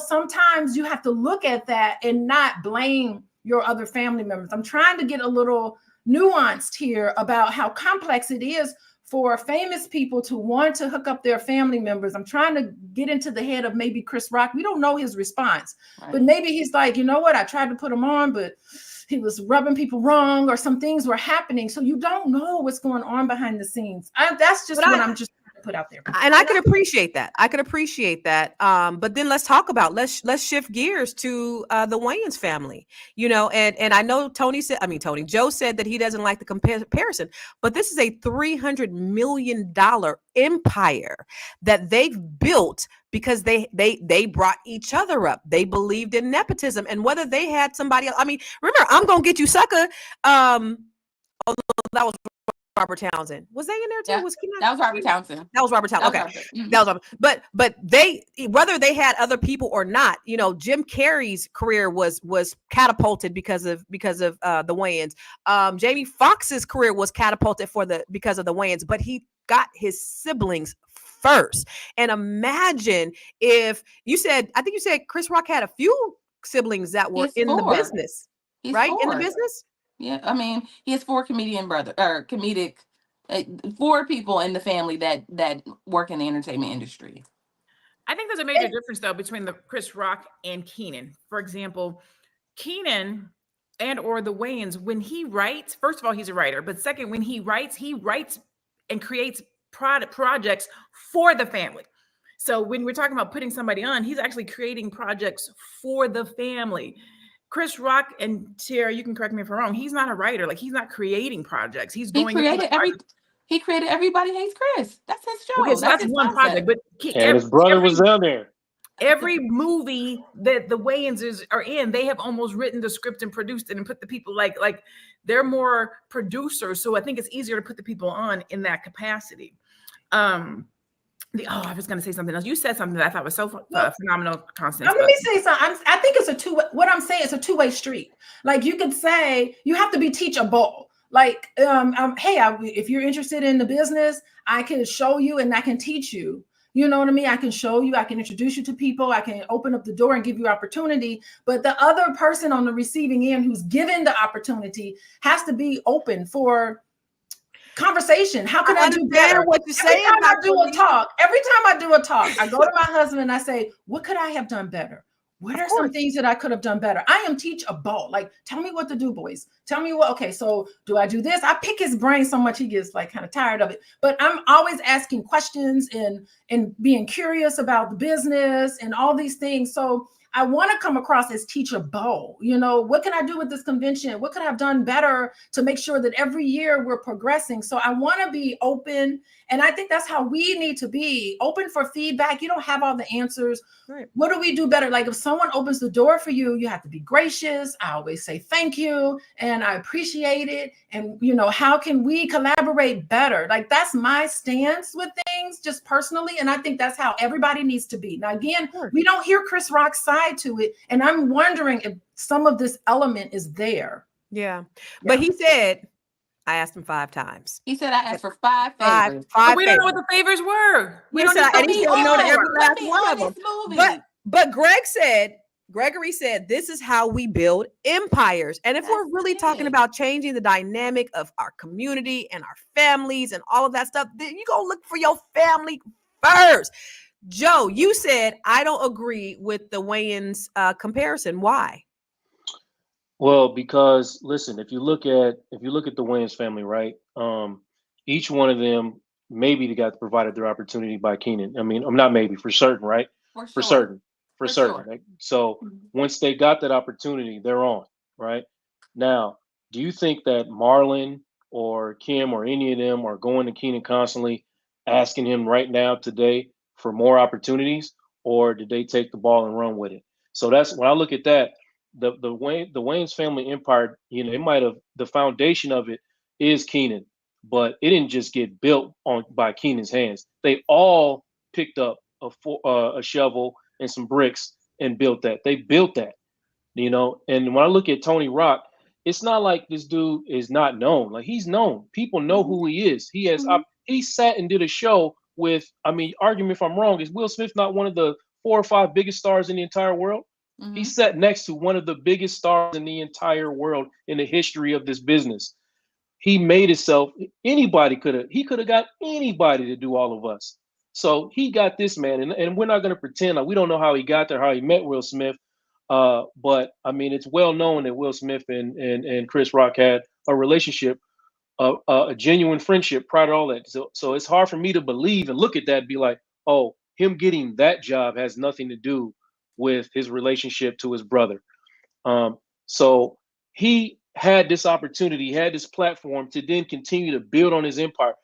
sometimes you have to look at that and not blame your other family members. I'm trying to get a little nuanced here about how complex it is for famous people to want to hook up their family members. I'm trying to get into the head of maybe Chris Rock. We don't know his response, but maybe he's like, you know what? I tried to put him on, but he was rubbing people wrong or some things were happening. So you don't know what's going on behind the scenes. That's just what I'm just put out there. And I could appreciate that. But then let's shift gears to the Wayans family, and I know Joe said that he doesn't like the comparison, but this is a $300 million empire that they've built because they brought each other up. They believed in nepotism, and whether they had somebody else, remember, I'm gonna get you, sucker. Although that was Robert Townsend. Was they in there too? Yeah, Was Keenan? that was Robert Townsend. That was Robert Townsend. That Okay, was Robert. Mhm. that was Robert. But they, whether they had other people or not, you know, Jim Carrey's career was catapulted because of the Wayans. Jamie Foxx's career was catapulted because of the Wayans, but he got his siblings first. And imagine if I think you said Chris Rock had a few siblings that were in the business, He's right? 4. In the business. Yeah, I mean, he has 4 comedic 4 people in the family that work in the entertainment industry. I think there's a major difference though between the Chris Rock and Keenan. For example, Keenan and or the Wayans, when he writes, first of all, he's a writer, but second, when he writes and creates projects for the family. So when we're talking about putting somebody on, he's actually creating projects for the family. Chris Rock, and Tara, you can correct me if I'm wrong, he's not a writer. Like, he's not creating projects. He created Everybody Hates Chris. That's his show. Okay, so that's one project. But and his brother was down there. Every movie that the Wayans are in, they have almost written the script and produced it and put the people like they're more producers. So I think it's easier to put the people on in that capacity. I was going to say something else. You said something that I thought was so phenomenal, Constance. Let me say something. I think it's what I'm saying is a two-way street. Like, you could say you have to be teachable. Like, hey, if you're interested in the business, I can show you and I can teach you. You know what I mean? I can show you, I can introduce you to people, I can open up the door and give you opportunity. But the other person on the receiving end who's given the opportunity has to be open for conversation. How can I do better? What you're saying? Every time I do a talk, I go to my husband and I say, what could I have done better? What are some things that I could have done better? I am teachable. Like, tell me what to do, boys. Tell me what, okay, so do I do this? I pick his brain so much he gets like kind of tired of it. But I'm always asking questions and being curious about the business and all these things. So I want to come across as teachable. You know, what can I do with this convention? What could I have done better to make sure that every year we're progressing? So I want to be open. And I think that's how we need to be open for feedback. You don't have all the answers. Right. What do we do better? Like, if someone opens the door for you, you have to be gracious. I always say thank you and I appreciate it. And, you know, how can we collaborate better? Like, that's my stance with things, just personally. And I think that's how everybody needs to be. Now, again, we don't hear Chris Rock's side to it. And I'm wondering if some of this element is there. Yeah. But he said, I asked him 5 times. He said, I asked for 5 favors. We don't know what the favors were. We don't know every last one of them. But Gregory said, this is how we build empires. And if we're really talking about changing the dynamic of our community and our families and all of that stuff, then you go look for your family first. Joe, you said, I don't agree with the Wayans comparison. Why? Well, because listen, if you look at the Wayans family, right? Each one of them maybe got provided their opportunity by Keenan. I mean, I'm not maybe, for certain, right? For certain. Right? So once they got that opportunity, they're on, right? Now, do you think that Marlon or Kim or any of them are going to Keenan constantly asking him right now today for more opportunities, or did they take the ball and run with it? So that's when I look at that. The Wayans family empire, you know, it might have, the foundation of it is Keenan, but it didn't just get built by Keenan's hands. They all picked up a shovel and some bricks and built that. They built that, you know. And when I look at Tony Rock, it's not like this dude is not known. Like, he's known. People know who he is. He has he sat and did a show with, I mean, argue me if I'm wrong, is Will Smith not one of the 4 or 5 biggest stars in the entire world? He sat next to one of the biggest stars in the entire world in the history of this business. He made himself, he could have got anybody to do all of us. So he got this man, and we're not going to pretend like we don't know how he got there, how he met Will Smith. But I mean, it's well known that Will Smith and Chris Rock had a relationship, a genuine friendship prior to all that. So it's hard for me to believe and look at that and be like, oh, him getting that job has nothing to do with his relationship to his brother. So he had this opportunity, had this platform to then continue to build on his empire.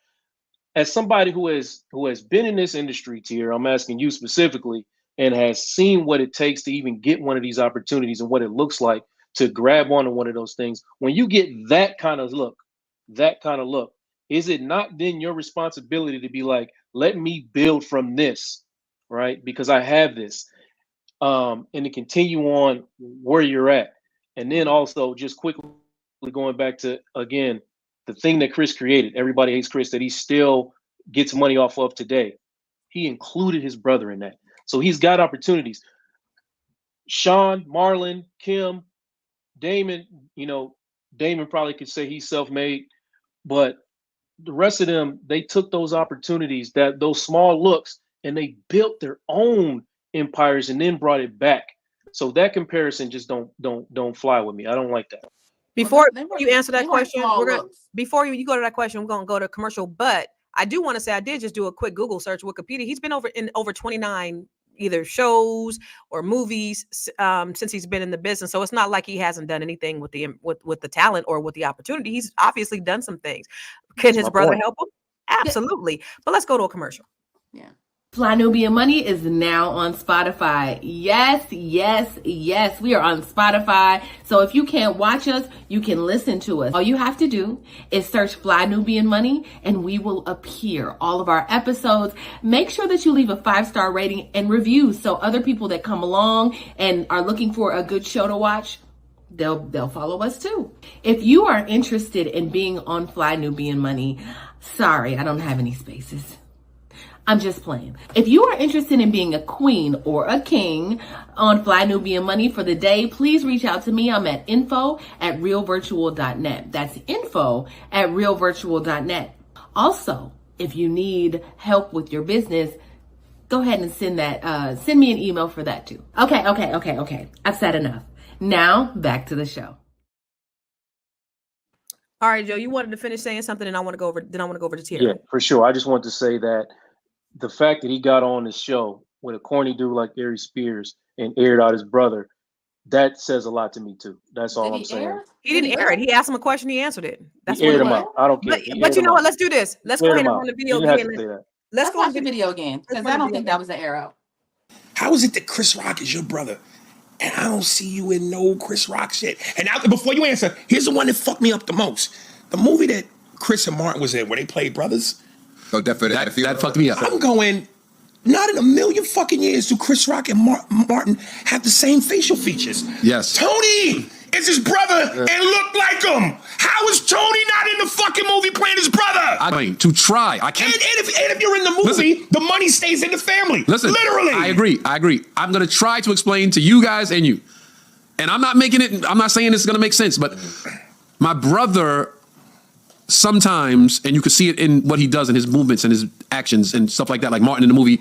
As somebody who has been in this industry, Tier, I'm asking you specifically, and has seen what it takes to even get one of these opportunities and what it looks like to grab onto one of those things. When you get that kind of look, is it not then your responsibility to be like, let me build from this, right? Because I have this, and to continue on where you're at. And then also just quickly going back to, again, the thing that Chris created, everybody hates Chris, that he still gets money off of today. He included his brother in that. So he's got opportunities. Sean, Marlon, Kim, Damon, Damon probably could say he's self-made, but the rest of them, they took those opportunities, those small looks, and they built their own empires and then brought it back. So that comparison just don't fly with me. I don't like that. Before you answer that question, before you go to that question, we're gonna go to commercial. But I do want to say I did just do a quick Google search, Wikipedia. He's been in over 29 either shows or movies since he's been in the business. So it's not like he hasn't done anything with the talent or with the opportunity. He's obviously done some things. Can his brother help him? Absolutely. But let's go to a commercial. Yeah. Fly Nubian Money is now on Spotify. Yes, yes, yes. We are on Spotify. So if you can't watch us, you can listen to us. All you have to do is search Fly Nubian Money and we will appear. All of our episodes. Make sure that you leave a 5-star rating and reviews so other people that come along and are looking for a good show to watch, they'll follow us too. If you are interested in being on Fly Nubian Money, sorry, I don't have any spaces. I'm just playing. If you are interested in being a queen or a king on Fly Nubian Money for the day, please reach out to me. I'm at info@realvirtual.net. That's info@realvirtual.net. Also, if you need help with your business, go ahead and send me an email for that too. Okay. I've said enough. Now back to the show. All right, Joe, you wanted to finish saying something and I want to go over to Tier. Yeah, for sure. I just want to say that the fact that he got on this show with a corny dude like Ari Spears and aired out his brother, that says a lot to me too. That's all I'm saying. He didn't air it. He asked him a question. He answered it. That's he aired him out. I don't care. But you know what? Let's do this. Let's go ahead and run the video again. Let's watch the video again because I don't think that was an air out. How is it that Chris Rock is your brother? And I don't see you in no Chris Rock shit. And before you answer, here's the one that fucked me up the most. The movie that Chris and Martin was in, where they played brothers. Oh, that fucked me up. I'm going, not in a million fucking years do Chris Rock and Martin have the same facial features. Yes. Tony is his brother and look like him. How is Tony not in the fucking movie playing his brother? To try. I can't. And if you're in the movie, the money stays in the family. Listen, literally. I agree. I'm going to try to explain to you guys and you. And I'm not saying this is going to make sense, but my brother sometimes, and you can see it in what he does in his movements and his actions and stuff like that, like Martin in the movie,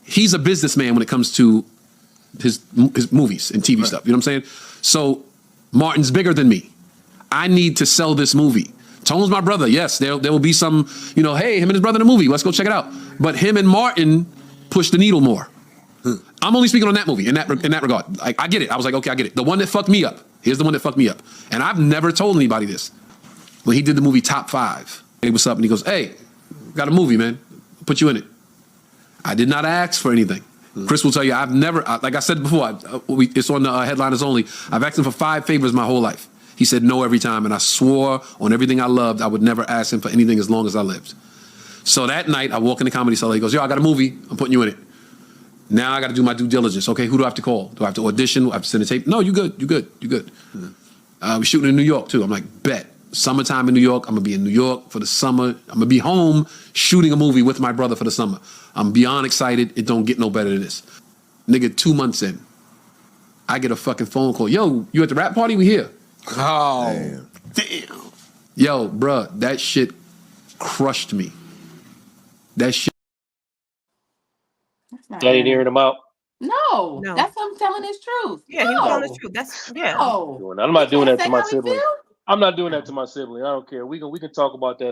he's a businessman when it comes to his movies and TV stuff. You know what I'm saying? So Martin's bigger than me. I need to sell this movie. Tone's my brother. Yes, there will be some, hey, him and his brother in the movie. Let's go check it out. But him and Martin push the needle more. I'm only speaking on that movie in that regard. I get it. I was like, okay, I get it. The one that fucked me up. Here's the one that fucked me up. And I've never told anybody this. When he did the movie Top 5, hey, what's up? And he goes, hey, got a movie, man. Put you in it. I did not ask for anything. Chris will tell you, I've never, like I said before, it's on the Headliners Only. I've asked him for 5 favors my whole life. He said no every time, and I swore on everything I loved I would never ask him for anything as long as I lived. So that night, I walk in the comedy cellar. He goes, yo, I got a movie. I'm putting you in it. Now I got to do my due diligence. Okay, who do I have to call? Do I have to audition? Do I have to send a tape? No, you good. We're shooting in New York, too. I'm like, bet. Summertime in New York. I'm going to be in New York for the summer. I'm going to be home shooting a movie with my brother for the summer. I'm beyond excited. It don't get no better than this. Nigga, 2 months in, I get a fucking phone call. Yo, you at the rap party? We here. Oh, damn. Yo, bruh, that shit crushed me. That shit. I ain't hearing him out. No, that's him telling his truth. Yeah, he's telling his truth. That's No. I'm not doing that to my sibling. I'm not doing that to my sibling. I don't care. We can talk about that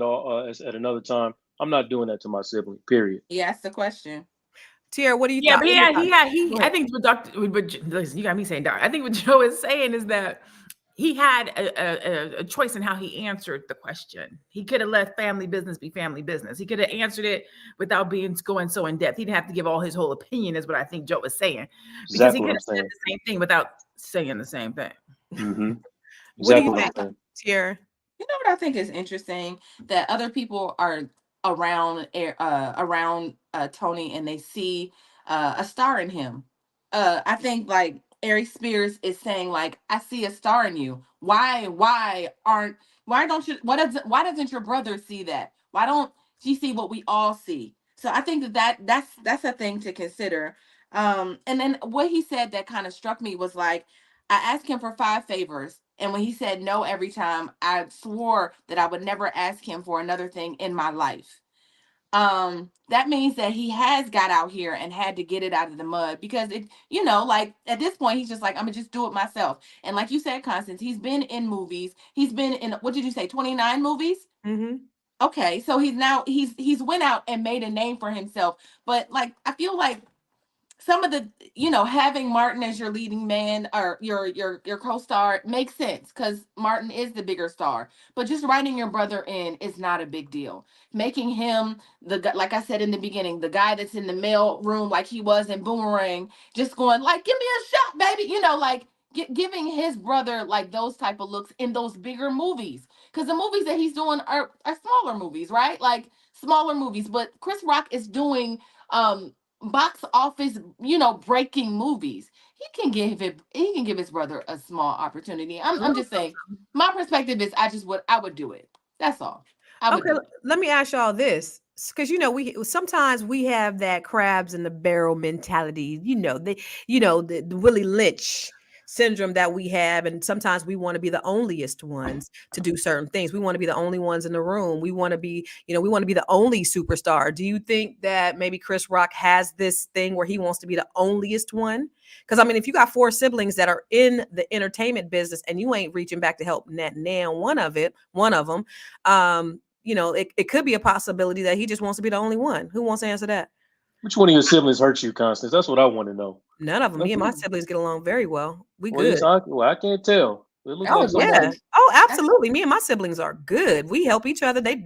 at another time. I'm not doing that to my sibling. Period. He asked the question. Tier, what do you think? I think listen, you got me saying Doc. I think what Joe is saying is that he had a choice in how he answered the question. He could have let family business be family business. He could have answered it without going so in depth. He didn't have to give all his whole opinion, is what I think Joe was saying. Because he could have said the same thing without saying the same thing. Mm-hmm. What do you think, Tier? You know what I think is interesting? That other people are around Tony and they see a star in him. I think like Ari Spears is saying like, I see a star in you. Why doesn't your brother see that? Why don't you see what we all see? So I think that's a thing to consider. And then what he said that kind of struck me was like, I asked him for 5 favors, and when he said no every time, I swore that I would never ask him for another thing in my life. That means that he has got out here and had to get it out of the mud, because it, like at this point, he's just like, I'm gonna just do it myself. And like you said, Constance, he's been in movies. He's been in, what did you say, 29 movies? Mm-hmm. Okay, so he's went out and made a name for himself. But like, I feel like some of the, having Martin as your leading man or your co-star makes sense, because Martin is the bigger star. But just writing your brother in is not a big deal. Making him the guy, like I said in the beginning, the guy that's in the mail room like he was in Boomerang, just going like, give me a shot, baby, like giving his brother like those type of looks in those bigger movies. Because the movies that he's doing are smaller movies, right? Like smaller movies. But Chris Rock is doing box office, breaking movies. He can give his brother a small opportunity. I'm just saying, my perspective is I would do it. That's all. Okay, let me ask y'all this, because we sometimes we have that crabs in the barrel mentality. The Willie Lynch syndrome that we have, and sometimes we want to be the onlyest ones to do certain things. We want to be the only ones in the room. We want to be, we want to be the only superstar. Do you think that maybe Chris Rock has this thing where he wants to be the onlyest one? Because I mean, if you got 4 siblings that are in the entertainment business and you ain't reaching back to help now one of them, it could be a possibility that he just wants to be the only one. Who wants to answer that? Which one of your siblings hurt you, Constance? That's what I want to know. None of them. Me and my siblings get along very well. We good. I can't tell. Oh yeah. Oh, absolutely. Me and my siblings are good. We help each other. They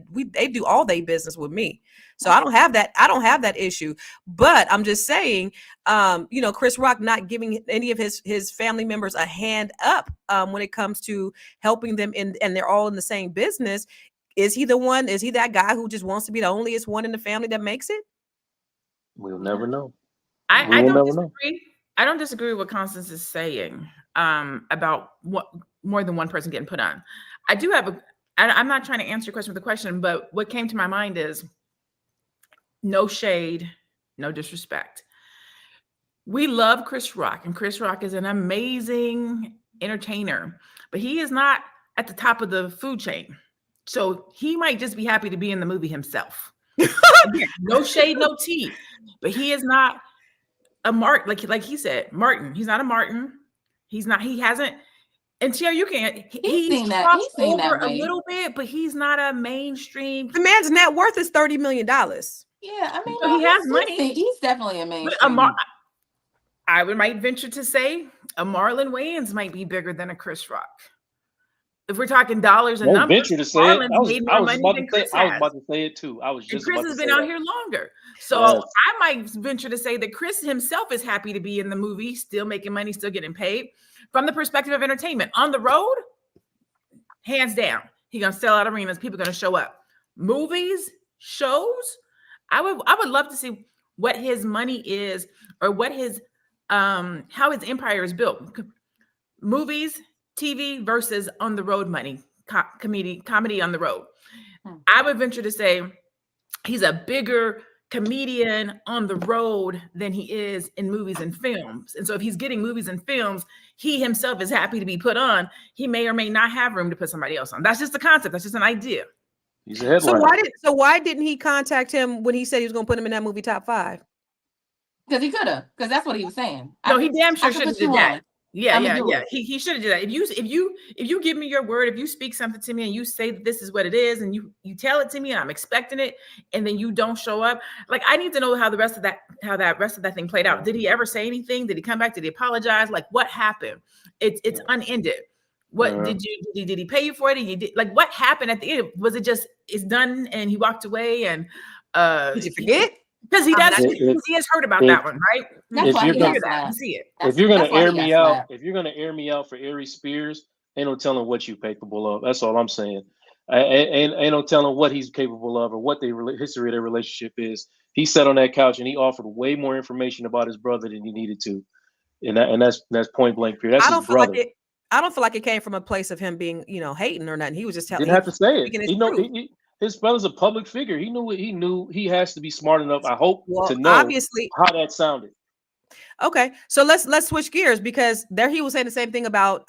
do all their business with me. So I don't have that issue. But I'm just saying, Chris Rock not giving any of his family members a hand up when it comes to helping them and they're all in the same business. Is he that guy who just wants to be the onlyest one in the family that makes it? We'll never know. I don't disagree. I don't disagree with what Constance is saying about what more than one person getting put on. I do have I'm not trying to answer your question with a question, but what came to my mind is no shade, no disrespect. We love Chris Rock, and Chris Rock is an amazing entertainer, but he is not at the top of the food chain. So he might just be happy to be in the movie himself. Again, no shade, no tea. But he is not a Martin, like he said, Martin. He's not a Martin. He hasn't. And Tia, you can't. He's crossed over a little bit, but he's not a mainstream. The man's net worth is $30 million. Yeah, I mean, so he has money. He's definitely a mainstream. I might venture to say a Marlon Wayans might be bigger than a Chris Rock. If we're talking dollars and numbers, venture to say it. I was about to say it too. Chris has been out here longer. So I might venture to say that Chris himself is happy to be in the movie, still making money, still getting paid. From the perspective of entertainment, on the road, hands down, he's gonna sell out arenas. People are gonna show up. Movies, shows, I would love to see what his money is, or what his how his empire is built. Movies, TV versus on the road money, comedy on the road. I would venture to say he's a bigger comedian on the road than he is in movies and films. And so if he's getting movies and films, he himself is happy to be put on. He may or may not have room to put somebody else on. That's just a concept. That's just an idea. He's a headliner. So why didn't he contact him when he said he was going to put him in that movie top 5? Because he could have. Because that's what he was saying. No, he damn sure should have did that. Yeah. He should have did that. If you give me your word, if you speak something to me and you say that this is what it is, and you tell it to me and I'm expecting it, and then you don't show up, like I need to know how that rest of that thing played out. Did he ever say anything? Did he come back? Did he apologize? Like what happened? It's unended. What did he pay you for it? Like what happened at the end? Was it just it's done and he walked away and did you forget? Because he does. He has heard about that one, right? If you're gonna air me out, for Ari Spears, ain't no telling what you're capable of. That's all I'm saying. Ain't no telling what he's capable of or what the history of their relationship is. He sat on that couch and he offered way more information about his brother than he needed to, and that's point blank period. That's I his don't feel like brother. it. I don't feel like it came from a place of him being, hating or nothing. He was just Didn't he have to was say it. speaking his He know truth. his brother's a public figure. He knew he has to be smart enough, I hope, Well, to know obviously, how that sounded. okay. So let's switch gears, because there he was saying the same thing about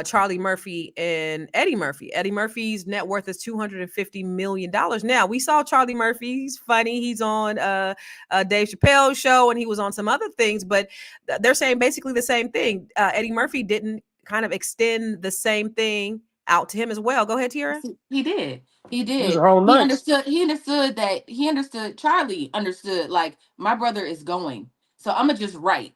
Charlie Murphy and Eddie Murphy. Eddie Murphy's net worth is $250 million. Now, we saw Charlie Murphy. He's funny. He's on Dave Chappelle's show, and he was on some other things, but they're saying basically the same thing. Eddie Murphy didn't kind of extend the same thing out to him as well. Go ahead, Tiara. He did. He He was did. a whole He night. understood. Charlie understood, like, my brother is going. So I'm going to just write.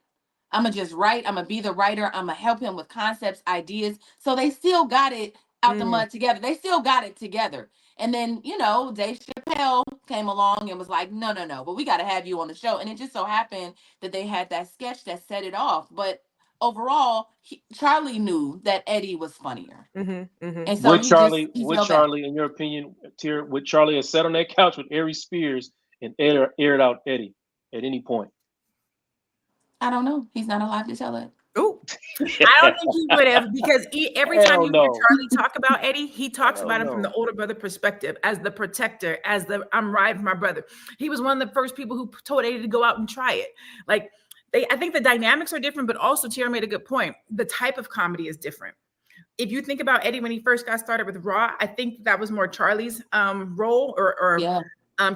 I'm going to be the writer. I'm going to help him with concepts, ideas. So they still got it out the mud together. They still got it together. And then, Dave Chappelle came along and was like, no, but we got to have you on the show. And it just so happened that they had that sketch that set it off. But overall, Charlie knew that Eddie was funnier. And so would Charlie, back. in your opinion, Tier, would Charlie have sat on that couch with Ari Spears and aired out Eddie at any point? I don't know. He's not alive to tell it. Oh, I don't think he would have, because every time you hear Charlie talk about Eddie, he talks about him from the older brother perspective, as the protector, as the I'm riding for my brother. He was one of the first people who told Eddie to go out and try it. Like, I think the dynamics are different, but also Tiara made a good point. The type of comedy is different. If you think about Eddie when he first got started with Raw, I think that was more Charlie's role or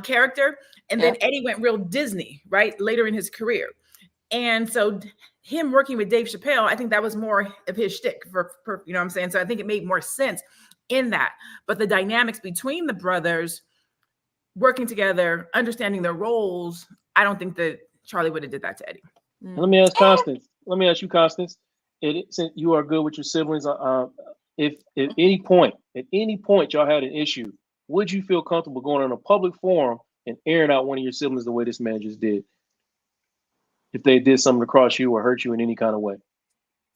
character. And then Eddie went real Disney, right, later in his career. And so him working with Dave Chappelle, I think that was more of his shtick for you know what I'm saying? So I think it made more sense in that. But the dynamics between the brothers working together, understanding their roles, I don't think that Charlie would have did that to Eddie. Let me ask Constance. Let me ask you, Constance. Since you are good with your siblings, if at any point y'all had an issue, would you feel comfortable going on a public forum and airing out one of your siblings the way this man just did? If they did something to cross you or hurt you in any kind of way,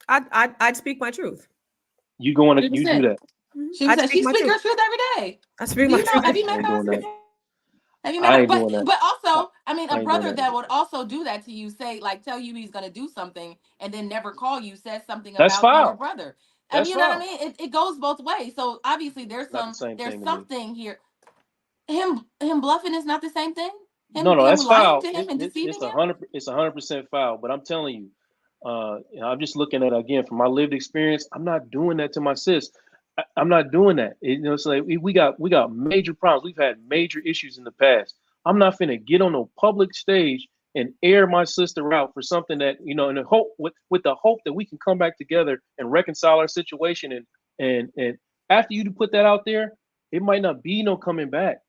I'd speak my truth. You do that? She speaks her truth every day. I speak my truth. Have you met her? But also, I mean, a brother that would also do that to you, tell you he's going to do something and then never call you, says something about your brother. You know what I mean? It goes both ways. So obviously there's something here. Him bluffing is not the same thing. No, that's foul. It's 100% foul. But I'm telling you, I'm just looking at, again, from my lived experience, I'm not doing that to my sis. I'm not doing that. It's like we got major problems. We've had major issues in the past. I'm not finna get on a public stage and air my sister out for something that, in the hope with the hope that we can come back together and reconcile our situation. And after you put that out there, it might not be no coming back.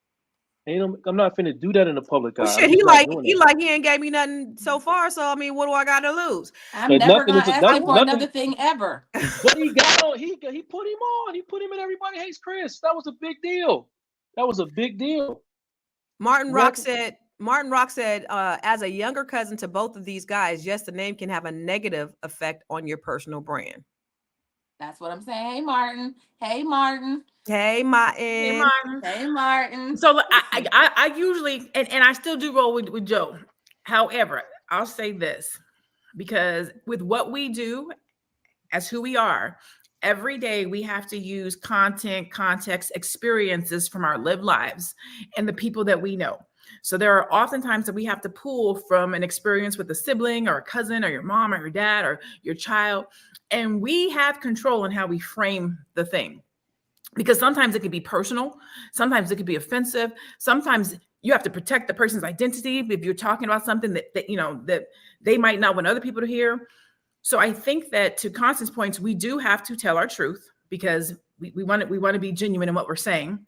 I'm not finna do that in the public eye. Well, shit, he ain't gave me nothing so far. So I mean, what do I got to lose? I'm never gonna ask him for another thing ever. But he got on. He put him on. He put him in Everybody Hates Chris. That was a big deal. Martin Rock said, as a younger cousin to both of these guys, yes, the name can have a negative effect on your personal brand. That's what I'm saying. Hey, Martin. Hey, Martin. Hey, Martin. Hey, Martin. Hey, Martin. So I usually, and I still do roll with Joe. However, I'll say this, because with what we do as who we are, every day we have to use content, context, experiences from our lived lives and the people that we know. So there are oftentimes that we have to pull from an experience with a sibling or a cousin or your mom or your dad or your child. And we have control in how we frame the thing, because sometimes it could be personal. Sometimes it could be offensive. Sometimes you have to protect the person's identity if you're talking about something that they might not want other people to hear. So I think that, to Constance's points, we do have to tell our truth, because we want to be genuine in what we're saying.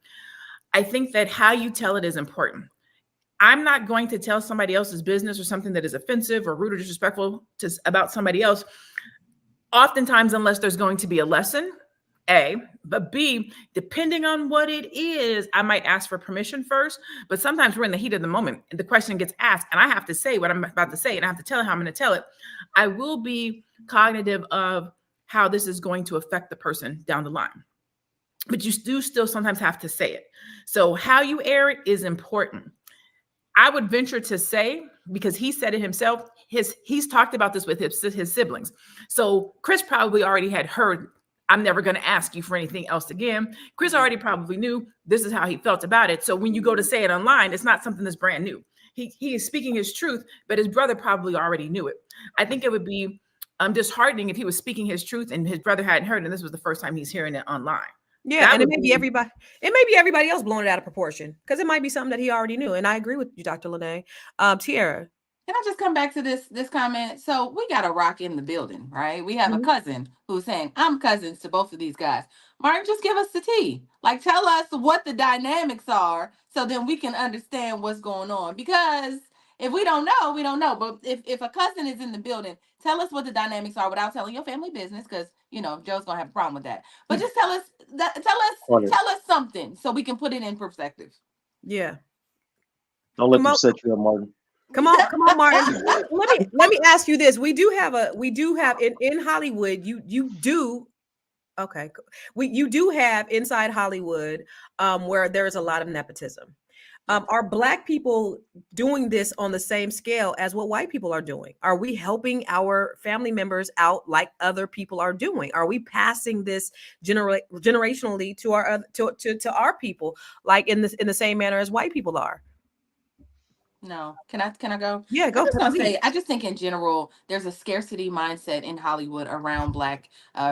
I think that how you tell it is important. I'm not going to tell somebody else's business or something that is offensive or rude or disrespectful about somebody else, oftentimes, unless there's going to be a lesson, A, but B, depending on what it is, I might ask for permission first. But sometimes we're in the heat of the moment and the question gets asked and I have to say what I'm about to say and I have to tell it how I'm going to tell it. I will be cognitive of how this is going to affect the person down the line. but you do still sometimes have to say it. So how you air it is important. I would venture to say, because he said it himself, he's talked about this with his siblings. So Chris probably already had heard, I'm never going to ask you for anything else again. Chris already probably knew this is how he felt about it. So when you go to say it online, it's not something that's brand new. He is speaking his truth, but his brother probably already knew it. I think it would be disheartening if he was speaking his truth and his brother hadn't heard, and this was the first time he's hearing it online. Yeah, and it may be everybody else blowing it out of proportion, because it might be something that he already knew. And I agree with you, Dr. Lene. Tiara. Can I just come back to this comment? So we got a rock in the building, right? We have a cousin who's saying, I'm cousins to both of these guys. Martin, just give us the tea. Like, tell us what the dynamics are so then we can understand what's going on. Because if we don't know, we don't know. But if a cousin is in the building, tell us what the dynamics are without telling your family business, because Joe's gonna have a problem with that. But just tell us something so we can put it in perspective. Yeah. Don't let them set you up, Martin. Come on, Martin. let me ask you this. We do have in Hollywood, you do have inside Hollywood where there's a lot of nepotism. Are Black people doing this on the same scale as what white people are doing? Are we helping our family members out like other people are doing? Are we passing this generationally to our people, like in the same manner as white people are? No. Can I go? Yeah, go. I just think in general, there's a scarcity mindset in Hollywood around Black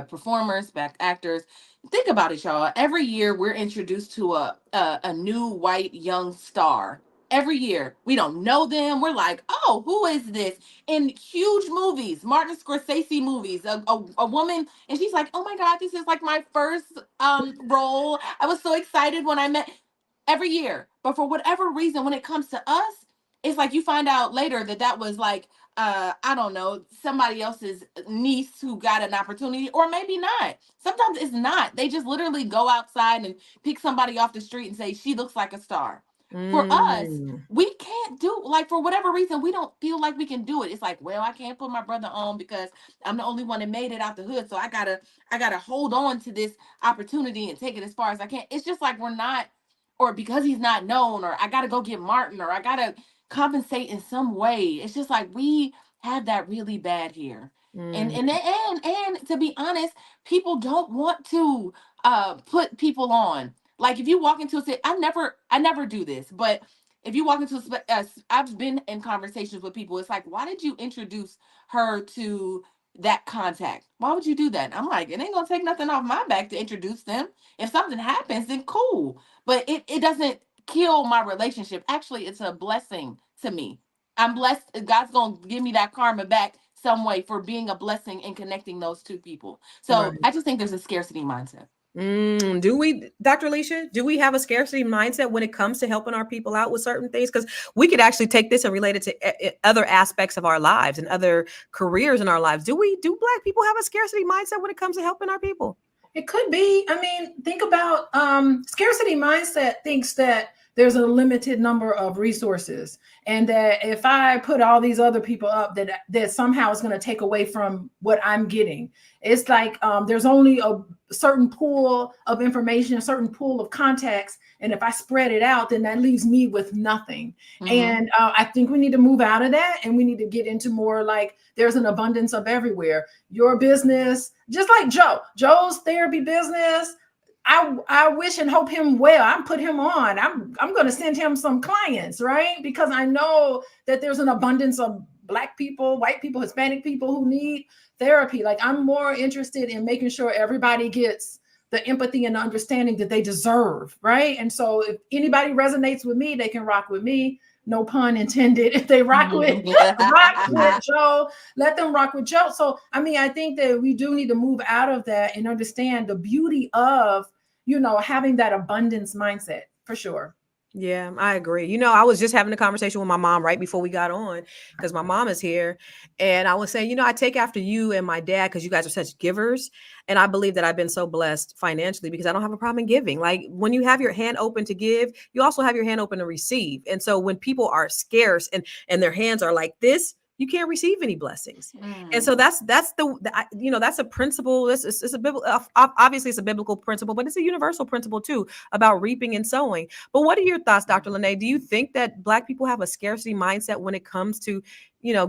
performers, Black actors. Think about it, y'all. Every year we're introduced to a new white young star. Every year. We don't know them. We're like, oh, who is this? In huge movies, Martin Scorsese movies, a woman, and she's like, oh my God, this is like my first role. I was so excited when I met every year. But for whatever reason, when it comes to us, it's like you find out later that was like, I don't know, somebody else's niece who got an opportunity, or maybe not. Sometimes it's not. They just literally go outside and pick somebody off the street and say, she looks like a star. For us, we can't do, like, for whatever reason, we don't feel like we can do it. It's like, well, I can't put my brother on because I'm the only one that made it out the hood. So I gotta hold on to this opportunity and take it as far as I can. It's just like we're not, or because he's not known, or I gotta go get Martin, or I gotta compensate in some way. It's just like we have that really bad here. And to be honest, people don't want to put people on. Like if you walk into a city, I never do this, but if you walk into I've been in conversations with people. It's like, why did you introduce her to that contact? Why would you do that? I'm like, it ain't gonna take nothing off my back to introduce them. If something happens, then cool. But it doesn't kill my relationship. Actually, it's a blessing to me. I'm blessed. God's gonna give me that karma back some way for being a blessing and connecting those two people. So I just think there's a scarcity mindset. Do we, Dr. Alicia, do we have a scarcity mindset when it comes to helping our people out with certain things? Because we could actually take this and relate it to other aspects of our lives and other careers in our lives. Do Black people have a scarcity mindset when it comes to helping our people? It could be. I mean, think about scarcity mindset thinks that there's a limited number of resources, and that if I put all these other people up, that somehow is going to take away from what I'm getting. It's like there's only a certain pool of information, a certain pool of contacts, and if I spread it out, then that leaves me with nothing. And I think we need to move out of that, and we need to get into more like there's an abundance of everywhere. Your business, just like Joe's therapy business. I wish and hope him well. I'm put him on. I'm going to send him some clients, right? Because I know that there's an abundance of Black people, white people, Hispanic people who need therapy. Like I'm more interested in making sure everybody gets the empathy and understanding that they deserve, right? And so if anybody resonates with me, they can rock with me. No pun intended. If they rock with Joe, let them rock with Joe. So, I mean, I think that we do need to move out of that and understand the beauty of, having that abundance mindset for sure. Yeah, I agree. I was just having a conversation with my mom right before we got on because my mom is here. And I was saying, I take after you and my dad because you guys are such givers. And I believe that I've been so blessed financially because I don't have a problem in giving. Like when you have your hand open to give, you also have your hand open to receive. And so when people are scarce and their hands are like this, you can't receive any blessings. Mm. And so that's that's a principle. It's a biblical, obviously it's a biblical principle, but it's a universal principle too about reaping and sowing. But what are your thoughts, Dr. Lene? Do you think that Black people have a scarcity mindset when it comes to,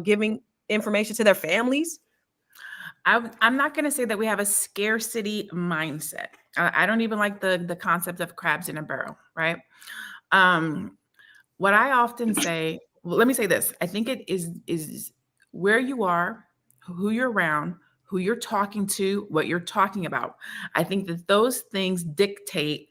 giving information to their families? I'm not going to say that we have a scarcity mindset. I don't even like the concept of crabs in a barrel, right? What I often say, well, let me say this. I think it is where you are, who you're around, who you're talking to, what you're talking about. I think that those things dictate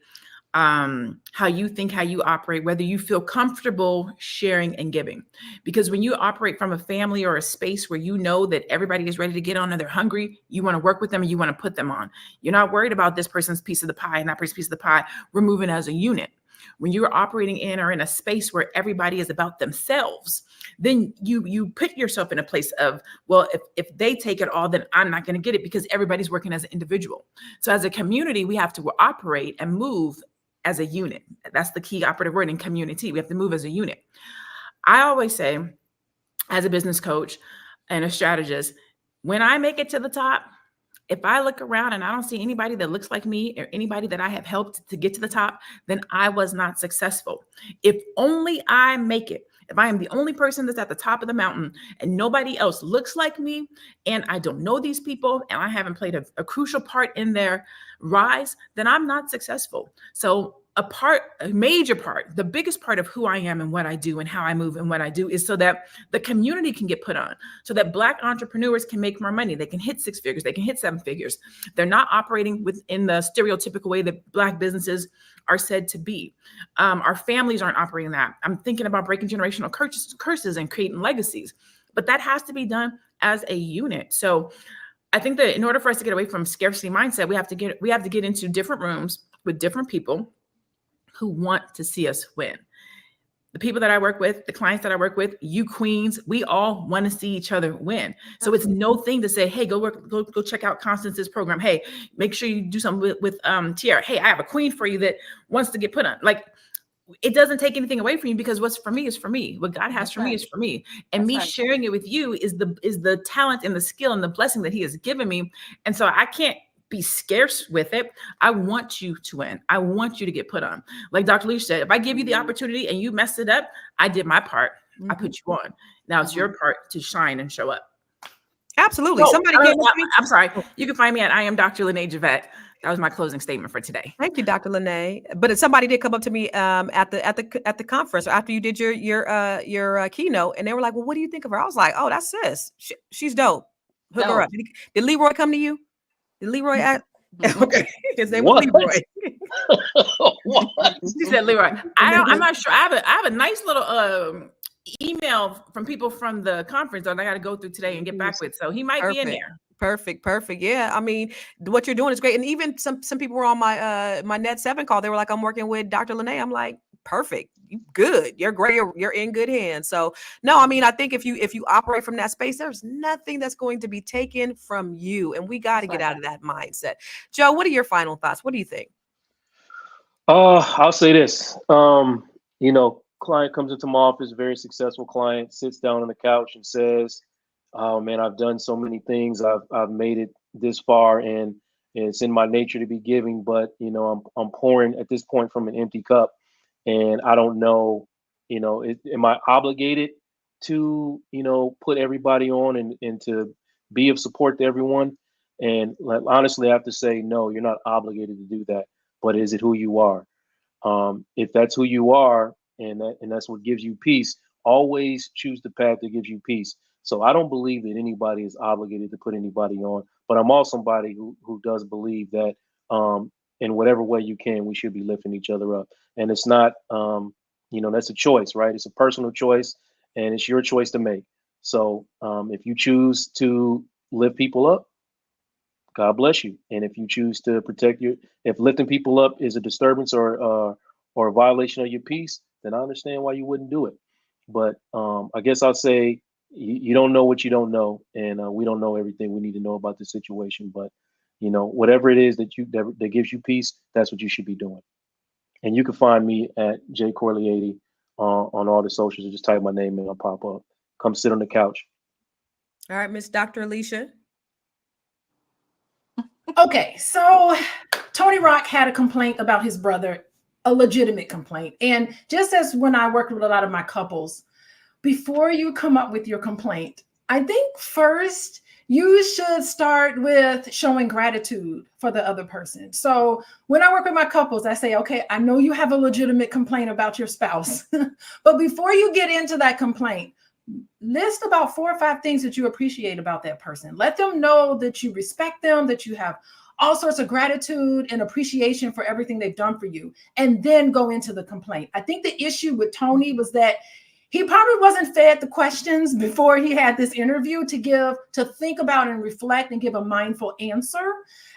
how you think, how you operate, whether you feel comfortable sharing and giving. Because when you operate from a family or a space where you know that everybody is ready to get on and they're hungry, you want to work with them and you want to put them on. You're not worried about this person's piece of the pie and that person's piece of the pie. We're moving as a unit. When you're operating in or in a space where everybody is about themselves, then you put yourself in a place of, well, if they take it all, then I'm not going to get it, because everybody's working as an individual. So as a community, we have to operate and move as a unit. That's the key operative word in community. We have to move as a unit. I always say, as a business coach and a strategist, when I make it to the top, if I look around and I don't see anybody that looks like me or anybody that I have helped to get to the top, then I was not successful. If only I make it, if I am the only person that's at the top of the mountain and nobody else looks like me, and I don't know these people, and I haven't played a crucial part in their rise, then I'm not successful. So a major part, the biggest part of who I am and what I do and how I move and what I do is so that the community can get put on, so that Black entrepreneurs can make more money. They can hit 6 figures. They can hit 7 figures. They're not operating within the stereotypical way that Black businesses are said to be. Our families aren't operating that. I'm thinking about breaking generational curses and creating legacies, but that has to be done as a unit. So I think that in order for us to get away from scarcity mindset, we have to get into different rooms with different people who want to see us win. The people that I work with, the clients that I work with, you queens, we all want to see each other win. So it's no thing to say, hey, go check out Constance's program. Hey, make sure you do something with Tiara. Hey, I have a queen for you that wants to get put on. Like, it doesn't take anything away from you, because what's for me is for me. What God has for me is for me. And me sharing it with you is the talent and the skill and the blessing that He has given me. And so I can't be scarce with it. I want you to win. I want you to get put on. Like Dr. Leach said, if I give you the opportunity and you messed it up, I did my part. I put you on. Now it's your part to shine and show up. Absolutely. I'm sorry. You can find me at I am Dr. Lene Javette. That was my closing statement for today. Thank you, Dr. Lene. But somebody did come up to me at the conference after you did your keynote, and they were like, "Well, what do you think of her?" I was like, "Oh, that's sis. She's dope. Hook her up." Did Leroy come to you? Did Leroy ask? Okay, his name was Leroy. What? She said Leroy. I'm not sure. I have a nice little email from people from the conference that I got to go through today and get back with. So he might be in there. Perfect. Yeah. I mean, what you're doing is great. And even some people were on my Net 7 call. They were like, I'm working with Dr. Lene. I'm like, perfect. You good. You're great. You're in good hands. So no, I mean, I think if you operate from that space, there's nothing that's going to be taken from you. And we got to get out of that mindset. Joe, what are your final thoughts? What do you think? I'll say this. Client comes into my office, very successful client, sits down on the couch and says, "Oh man, I've done so many things. I've made it this far, and it's in my nature to be giving, but I'm pouring at this point from an empty cup, and I don't know, am I obligated to put everybody on and to be of support to everyone?" And honestly, I have to say, no, you're not obligated to do that. But is it who you are? If that's who you are, and that's what gives you peace, always choose the path that gives you peace. So I don't believe that anybody is obligated to put anybody on, but I'm also somebody who does believe that in whatever way you can, we should be lifting each other up. And it's not, that's a choice, right? It's a personal choice, and it's your choice to make. So if you choose to lift people up, God bless you. And if you choose to if lifting people up is a disturbance or a violation of your peace, then I understand why you wouldn't do it. But I guess I'll say you don't know what you don't know, and we don't know everything we need to know about the situation. But whatever it is that gives you peace, that's what you should be doing. And you can find me at jcorley80 on all the socials. Just type my name in, I'll pop up. Come sit on the couch. All right, Miss Dr. Alicia. Okay, so Tony Rock had a complaint about his brother, a legitimate complaint. And just as when I work with a lot of my couples, before you come up with your complaint, I think first you should start with showing gratitude for the other person. So when I work with my couples, I say, okay, I know you have a legitimate complaint about your spouse, but before you get into that complaint, list about 4 or 5 things that you appreciate about that person. Let them know that you respect them, that you have all sorts of gratitude and appreciation for everything they've done for you, and then go into the complaint. I think the issue with Tony was that he probably wasn't fed the questions before he had this interview to think about and reflect and give a mindful answer.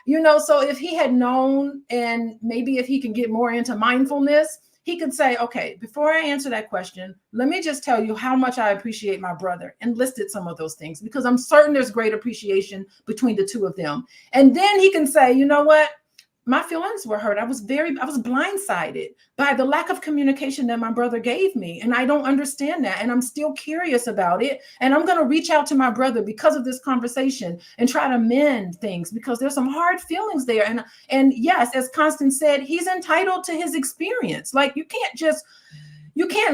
So if he had known, and maybe if he can get more into mindfulness, he could say, okay, before I answer that question, let me just tell you how much I appreciate my brother, and listed some of those things, because I'm certain there's great appreciation between the two of them. And then he can say, you know what? My feelings were hurt. I was blindsided by the lack of communication that my brother gave me. And I don't understand that. And I'm still curious about it. And I'm going to reach out to my brother because of this conversation and try to mend things, because there's some hard feelings there. And yes, as Constance said, he's entitled to his experience. Like, you can't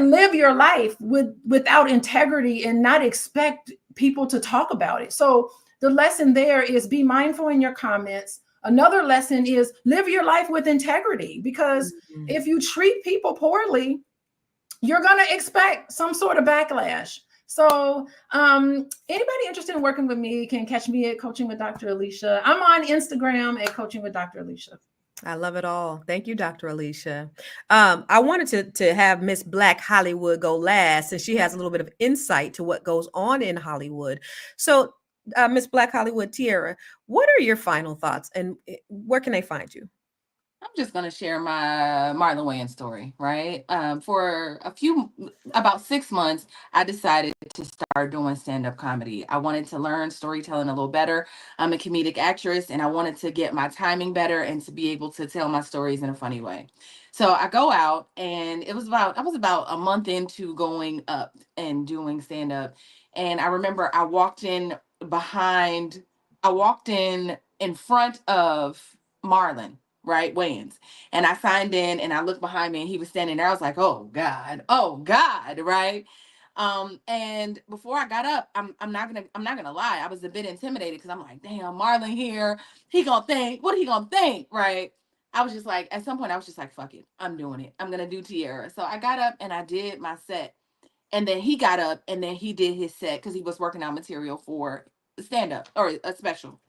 live your life without integrity and not expect people to talk about it. So the lesson there is be mindful in your comments. Another lesson is live your life with integrity, because if you treat people poorly, you're going to expect some sort of backlash. So anybody interested in working with me can catch me at Coaching with Dr. Alicia. I'm on Instagram at Coaching with Dr. Alicia. I love it all. Thank you, Dr. Alicia. I wanted to have Miss Black Hollywood go last, since she has a little bit of insight to what goes on in Hollywood. So Miss Black Hollywood, Tiara, what are your final thoughts, and where can they find you? I'm just going to share my Marlon Wayans story, right? For about 6 months, I decided to start doing stand-up comedy. I wanted to learn storytelling a little better. I'm a comedic actress, and I wanted to get my timing better and to be able to tell my stories in a funny way. So I go out, and I was about a month into going up and doing stand-up. And I remember I walked in in front of Marlon, right? Wayans. And I signed in, and I looked behind me, and he was standing there. I was like, oh God, right? And before I got up, I'm not gonna lie, I was a bit intimidated, because I'm like, damn, Marlon here. What he gonna think, right? I was just like, at some point, I was just like, fuck it, I'm doing it. I'm gonna do Tiara. So I got up and I did my set. And then he got up and then he did his set, because he was working on material for stand up or a special.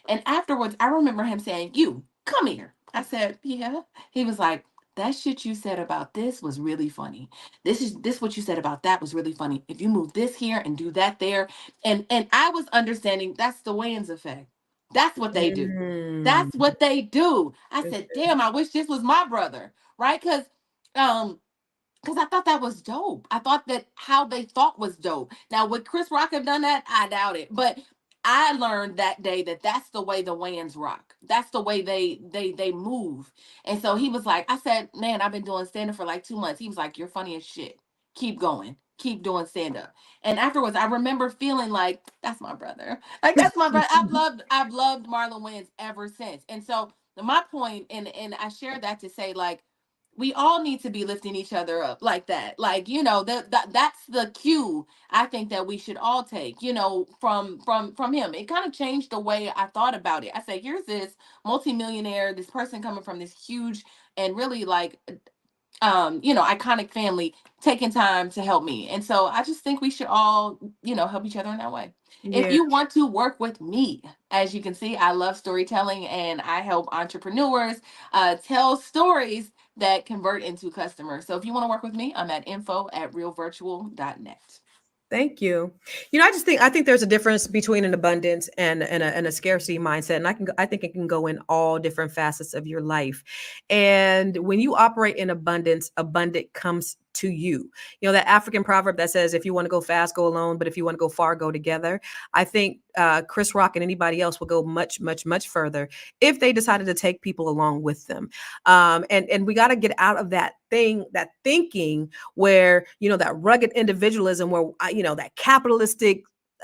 And afterwards, I remember him saying, "You come here." I said, "Yeah." He was like, "That shit you said about this was really funny. This what you said about that was really funny. If you move this here and do that there." And I was understanding that's the Wayans effect. That's what they do. That's what they do. I said, "Damn, I wish this was my brother." Right? Because I thought that was dope. I thought that how they thought was dope. Now, would Chris Rock have done that? I doubt it. But I learned that day that that's the way the Wayans rock. That's the way they move. And so he was like, I said, man, I've been doing stand up for like 2 months. He was like, you're funny as shit. Keep going. Keep doing stand up. And afterwards, I remember feeling like that's my brother. Like that's my brother. I've loved Marlon Wayans ever since. And so my point, and I share that to say, like, we all need to be lifting each other up like that. Like, that's the cue I think that we should all take, from him. It kind of changed the way I thought about it. I said, here's this multimillionaire, this person coming from this huge and really like iconic family taking time to help me. And so I just think we should all, help each other in that way. Yeah. If you want to work with me, as you can see, I love storytelling, and I help entrepreneurs tell stories that convert into customers. So if you want to work with me, I'm at info@realvirtual.net. Thank you. I think there's a difference between an abundance and a scarcity mindset. And I think it can go in all different facets of your life. And when you operate in abundance, abundant comes to you. That African proverb that says, if you want to go fast, go alone, but if you want to go far, go together. I think Chris Rock and anybody else will go much, much, much further if they decided to take people along with them. And we got to get out of that thinking where, that rugged individualism, where, that capitalistic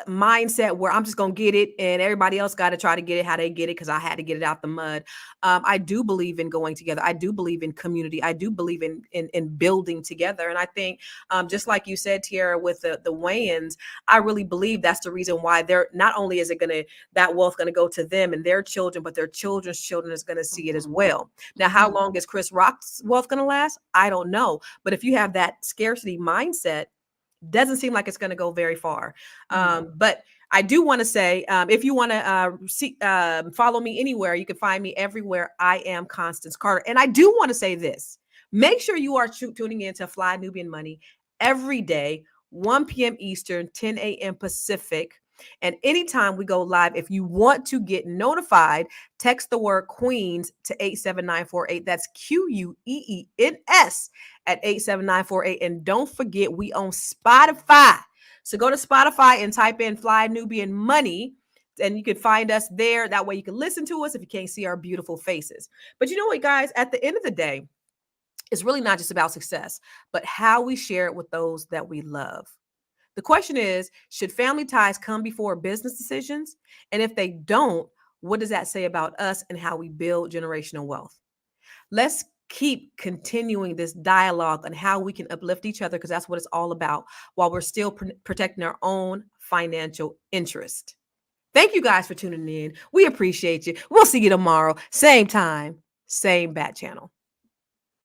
mindset where I'm just going to get it and everybody else got to try to get it how they get it because I had to get it out the mud. I do believe in going together. I do believe in community. I do believe in building together. And I think just like you said, Tiara, with the Wayans, I really believe that's the reason why they're not only is it going to that wealth going to go to them and their children, but their children's children is going to see it as well. Now, how long is Chris Rock's wealth going to last? I don't know. But if you have that scarcity mindset, doesn't seem like it's going to go very far. But I do want to say, if you want to follow me anywhere, you can find me everywhere. I am Constance Carter. And I do want to say this. Make sure you are tuning in to Fly Nubian Money every day, 1 p.m. Eastern, 10 a.m. Pacific. And anytime we go live, if you want to get notified, text the word Queens to 87948. That's QUEENS at 87948. And don't forget, we on Spotify. So go to Spotify and type in Fly Nubian Money, and you can find us there. That way you can listen to us if you can't see our beautiful faces. But you know what, guys, at the end of the day, it's really not just about success, but how we share it with those that we love. The question is, should family ties come before business decisions? And if they don't, what does that say about us and how we build generational wealth? Let's keep continuing this dialogue on how we can uplift each other, because that's what it's all about, while we're still protecting our own financial interest. Thank you guys for tuning in. We appreciate you. We'll see you tomorrow. Same time, same bat channel.